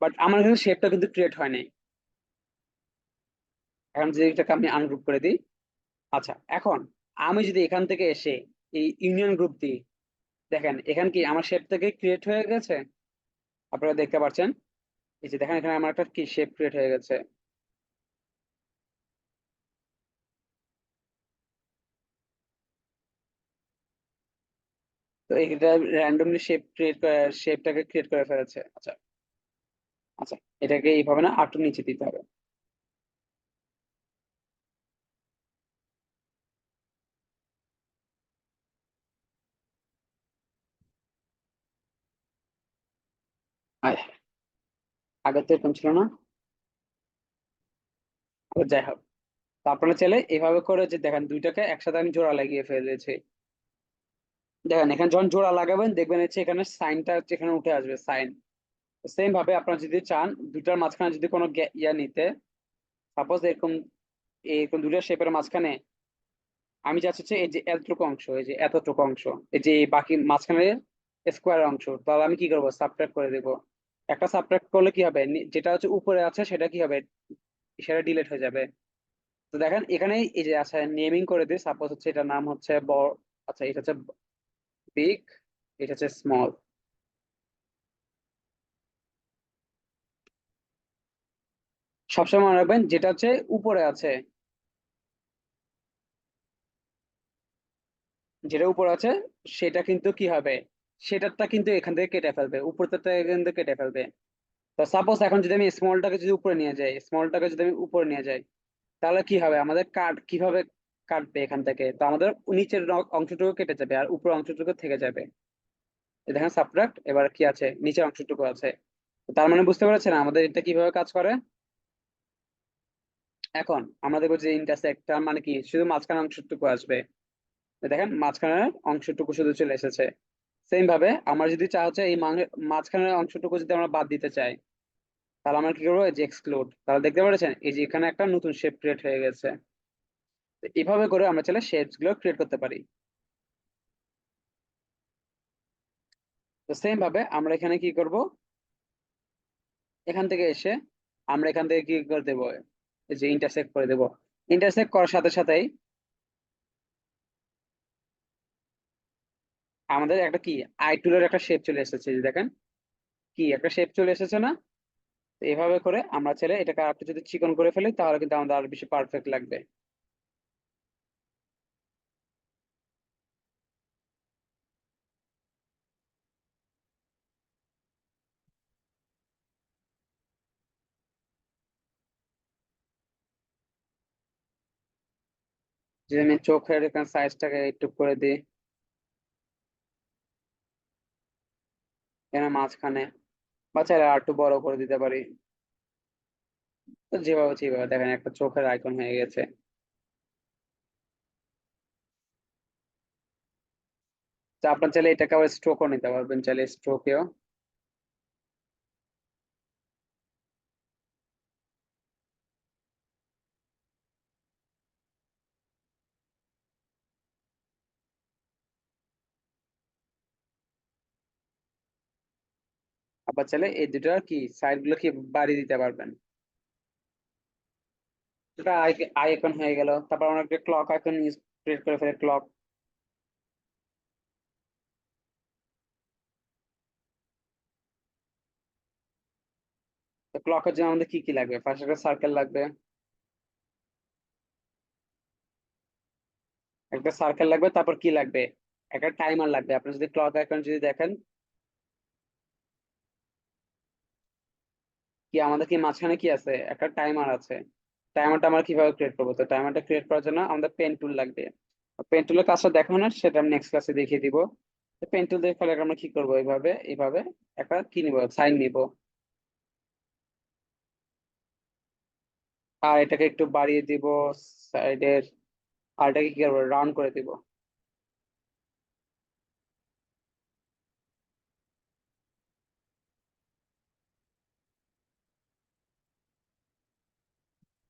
বাট আমার কিন্তু শেপটা কিন্তু ক্রিয়েট হয় নাই। এখন যদি এটাকে আমি আনগ্রুপ করে দিই, আচ্ছা, এখন আমি যদি এখান থেকে এসে এই ইউনিয়ন গ্রুপ দিই, দেখেন এখান কি আমার শেপ থেকে ক্রিয়েট হয়ে গেছে, আপনারা দেখতে পাচ্ছেন। এই যে দেখেন, এখানে আমার একটা কি শেপ ক্রিয়েট হয়ে গেছে। তো এটা র্যান্ডমলি শেপটাকে ক্রিয়েট করে ফেলেছে। আচ্ছা। আচ্ছা, এটাকে এইভাবে না আরেকটু নিচে দিতে হবে। আয়, আগে তো এরকম ছিল না। যাই হোক, তো আপনারা চাইলে এভাবে করে যে দেখেন দুইটাকে একসাথে আমি জোড়া লাগিয়ে ফেলেছি। দেখেন এখানে যখন জোড়া লাগাবেন দেখবেন হচ্ছে এখানে সাইনটা এখানে উঠে আসবে, সাইন। সেম ভাবে আপনারা যদি চান দুইটার মাঝখানে যদি কোনো ইয়া নিতে, সাপোজ এরকম, এরকম দুইটা শেপের মাঝখানে আমি চাচ্ছি হচ্ছে এই যে এতটুকু অংশ, এই যে এতটুকু অংশ, এই যে বাকি মাঝখানে স্কোয়ার অংশ, তাহলে আমি কি করবো, সাবট্রাক্ট করে দেবো। একটা সাবট্রাক্ট করলে কি হবে, যেটা হচ্ছে উপরে আছে সেটা কি হবে, সেটা ডিলিট হয়ে যাবে। তো দেখেন এখানে এই যে আচ্ছা নেমিং করে দিই, সাপোজ হচ্ছে এটার নাম হচ্ছে বড়, আচ্ছা এটা হচ্ছে বিগ, এটা হচ্ছে স্মল। সবসময় মনে রাখবেন যেটা হচ্ছে উপরে আছে, যেটা উপরে আছে সেটা কিন্তু কি হবে, সেটারটা কিন্তু এখান থেকে কেটে ফেলবে, উপরটা কিন্তু কেটে ফেলবে। তো সাপোজ এখন যদি আমি স্মলটাকে যদি উপরে নিয়ে যাই, স্মলটাকে যদি আমি উপরে নিয়ে যাই, তাহলে কি হবে, আমাদের কাট কিভাবে কাটবে এখান থেকে, তো আমাদের নিচের অংশটুকু কেটে যাবে আর উপরের অংশটুকু থেকে যাবে। এই দেখেন সাবট্রাক্ট, এবার কি আছে, নিচের অংশটুকু আছে। তো তার মানে বুঝতে পারছেন আমাদের এটা কিভাবে কাজ করে। এখন আমরা দেখবো যে ইন্টারসেক্ট, তার মানে কি শুধু মাঝখানে অংশটুকু আসবে। দেখেন মাঝখানের অংশটুকু শুধু চলে এসেছে। সেম ভাবে আমরা যদি চা হচ্ছে এই মাঝখানের অংশটুকু যদি আমরা বাদ দিতে চাই, তাহলে আমরা কি করবো, এই যে এক্সক্লুড, তাহলে দেখতে পাচ্ছেন এই যে এখানে একটা নতুন শেপ ক্রিয়েট হয়ে গেছে। তো এইভাবে করে আমরা চাইলে শেপস গুলো ক্রিয়েট করতে পারি। তো সেম ভাবে আমরা এখানে কি করব, এখান থেকে এসে আমরা এখান থেকে কি করে দেবো, এই যে ইন্টারসেক্ট করে দেবো। ইন্টারসেক্ট করার সাথে সাথেই আমাদের একটা কি আই টুলের একটা শেপ চলে এসেছে, এই যে দেখেন কি একটা শেপ চলে এসেছে না। তো এভাবে করে আমরা চাইলে এটাকে আর একটু যদি চিকন করে ফেলি তাহলে কিন্তু আমাদের আরো বেশি পারফেক্ট লাগবে। যে আমি চোখের এখানে সাইজটাকে একটু করে দিই এখানে মাঝখানে, বা চাইলে আর একটু বড় করে দিতে পারি। তো যেভাবে যেভাবে দেখেন একটা চোখের আইকন হয়ে গেছে। তো আপনার চাইলে এটাকে আবার স্ট্রোকও নিতে পারবেন, চাইলে স্ট্রোকেও। আবার চাইলে এই দুটো কি সাইড গুলো কি বাড়িয়ে দিতে পারবেন। এটা আইকন হয়ে গেল। তারপর আমরা একটা ক্লক আইকন ইউজ ক্রিয়েট করে ফেলে, ক্লক। তো ক্লকের জন্য আমাদের কি কি লাগবে? ফার্স্ট একটা সার্কেল লাগবে, একটা সার্কেল লাগবে, তারপর কি লাগবে? একটা টাইমার লাগবে। আপনি যদি ক্লক আইকন যদি দেখেন, কি আমাদের কি মাঝখানে কি আছে? একটা টাইমার আছে। টাইমারটা আমরা কিভাবে ক্রিয়েট করবো? তো টাইমারটা ক্রিয়েট করার জন্য আমাদের পেন টুল লাগবে। পেন টুলের কাজটা দেখাবো না, সেটা আমি নেক্সট ক্লাসে দেখিয়ে দিব। পেন টুল দিয়ে ফেলে আমরা কি করবো? এইভাবে এইভাবে একটা কি নিব, সাইন নিব। আর এটাকে একটু বাড়িয়ে দিব সাইডের। আর এটাকে কি করবো? রাউন্ড করে দিব।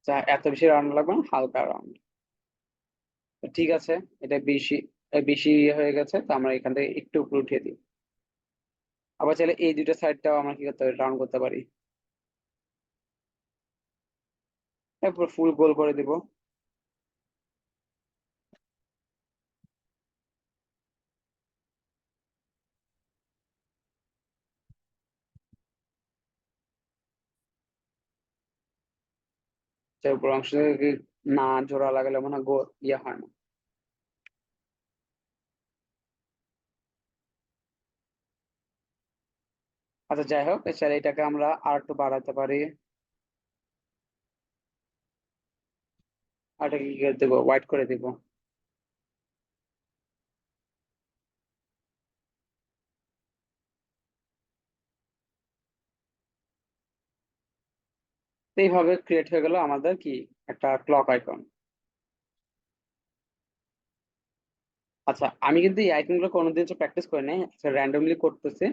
যা এত বেশি রাউন্ড লাগবে না, হালকা রাউন্ড। ঠিক আছে, এটা বেশি বেশি হয়ে গেছে, তো আমরা এখান থেকে একটু উপরে উঠিয়ে দিই। আবার চাইলে এই দুটো সাইডটাও আমরা কি করতে পারি? রাউন্ড করতে পারি। তারপর ফুল গোল করে দিব। তার উপর অংশ থেকে না জোড়া লাগালে মনে হয় ইয়ে হয় না। আচ্ছা যাই হোক, এছাড়া এটাকে আমরা আর একটু বাড়াতে পারি। আর এটাকে কি করে দেবো? হোয়াইট করে দিব। তো এইভাবে ক্রিয়েট হয়ে গেল আমাদের কি একটা ক্লক আইকন। আচ্ছা, আমি কিন্তু এই আইকন গুলো কোনোদিন প্র্যাকটিস করি নাই, র্যান্ডমলি করতেছি।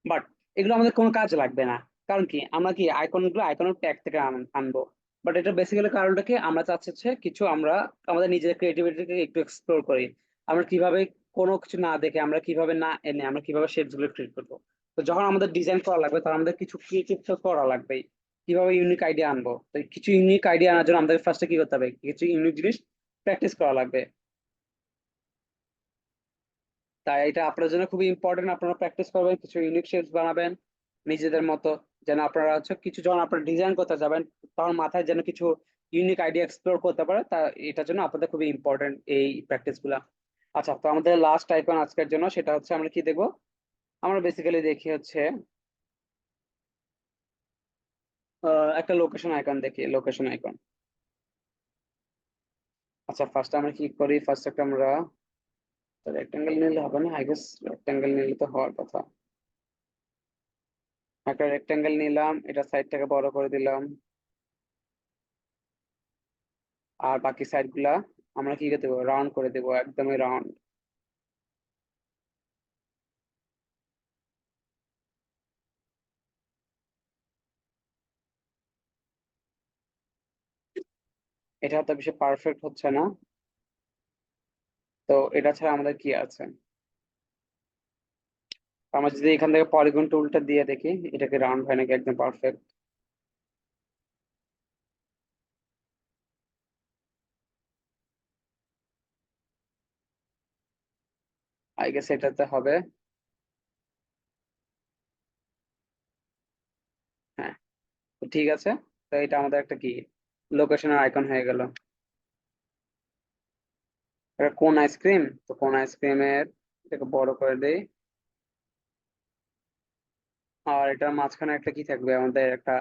বাট এগুলো আমাদের কোনো কাজ লাগবে না। কারণ কি, আমরা কি আইকন গুলো আইকনের ট্যাগ থেকে আনবো। বাট এটা বেসিক্যালি কারণটা কি, আমরা চাচ্ছি হচ্ছে কিছু আমরা আমাদের নিজের ক্রিয়েটিভিটিকে একটু এক্সপ্লোর করি। আমরা কিভাবে কোনো কিছু না দেখে, আমরা কিভাবে না এনে আমরা কিভাবে শেপস গুলো ক্রিয়েট করবো। তো যখন আমাদের ডিজাইন করা লাগবে, তখন আমাদের কিছু ক্রিয়েটিভ তো করা লাগবেই। কিভাবে ইউনিক আইডিয়া আনবো? তো কিছু ইউনিক আইডিয়া আনার জন্য আমাদের ফার্স্টে কি করতে হবে? কিছু ইউনিক জিনিস প্র্যাকটিস করা লাগবে। তাই এটা আপনার জন্য খুবই ইম্পর্টেন্ট। আপনারা প্র্যাকটিস করবেন, কিছু ইউনিক শেপস বানাবেন নিজেদের মতো। যেন আপনারা হচ্ছে কিছু যখন আপনারা ডিজাইন করতে যাবেন, তখন মাথায় যেন কিছু ইউনিক আইডিয়া এক্সপ্লোর করতে পারে। তা এটার জন্য আপনাদের খুবই ইম্পর্টেন্ট এই প্র্যাকটিস গুলা। আচ্ছা, তো আমাদের লাস্ট আইকন আজকের জন্য সেটা হচ্ছে আমরা কি দেখবো? আমরা বেসিক্যালি দেখি হচ্ছে একটা লোকেশন আইকন দেখি, লোকেশন আইকন। আচ্ছা, ফার্স্ট আমরা কি করি? ফার্স্ট একটা আমরা রেক্টেঙ্গেল নিলে হবে না, আই গেস রেক্টেঙ্গেল নিলে তো হওয়ার কথা। একটা রেক্টেঙ্গেল নিলাম, এটা সাইডটাকে বড় করে দিলাম। আর বাকি সাইড গুলা আমরা কি করে দেবো? রাউন্ড করে দেবো, একদমই রাউন্ড। এটা তো বেশি পারফেক্ট হচ্ছে না। তো এটা ছাড়া আমাদের কি আছে? আমরা যদি এখান থেকে পলিগন টুলটা দিয়ে দেখি এটাকে রাউন্ড হয় নাকি একদম পারফেক্ট। আই গেস এটাতে হবে। হ্যাঁ, তো ঠিক আছে। তো এটা আমাদের একটা কি লোকেশনের আইকন হয়ে গেল। এটা কোন আইসক্রিম? তো কোন আইসক্রিমের এটাকে বড় করে দেই। আর এটার মাঝখানে একটা কি থাকবে? আমাদের একটা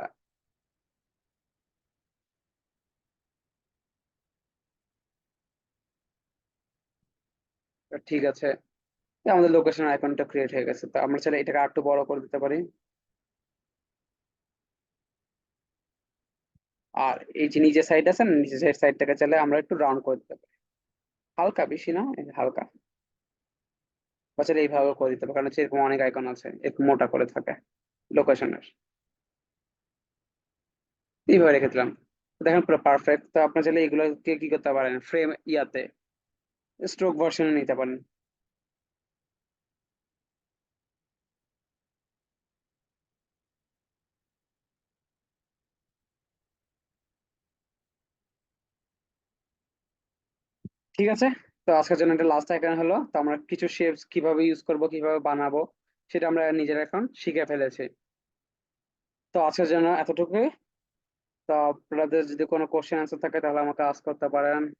ঠিক আছে, তো আমাদের লোকেশন আইকনটা ক্রিয়েট হয়ে গেছে। তো আমরা চাইলে এটাকে আরেকটু বড় করে দিতে পারি। আর এই যে নিচের সাইড আছে না, নিচের সাইডটাকে চাইলে আমরা একটু রাউন্ড করে দিতে পারি, হালকা, বেশি না, এই যে হালকা। বা চাইলে এইভাবে করে দিতে পারি, কারণ হচ্ছে এরকম অনেক আইকন আছে একটু মোটা করে থাকে লোকেশনের। এইভাবে রেখে দিলাম। তো দেখেন পুরো পারফেক্ট। তো আপনার চাইলে এগুলোকে কি করতে পারেন, ফ্রেম ইয়াতে স্ট্রোক ভার্সনে নিতে পারেন। ঠিক আছে, তো আজকের জন্য এটা লাস্ট আইকন হলো। তো আমরা কিছু শেপস কিভাবে ইউজ করব, কিভাবে বানাবো, সেটা আমরা নিজেরা এখন শিখে ফেলেছি। তো আজকের জন্য এতটুকুই। তো আপনাদের যদি কোনো কোশ্চেন আনসার থাকে তাহলে আমাকে আস্ক করতে পারেন।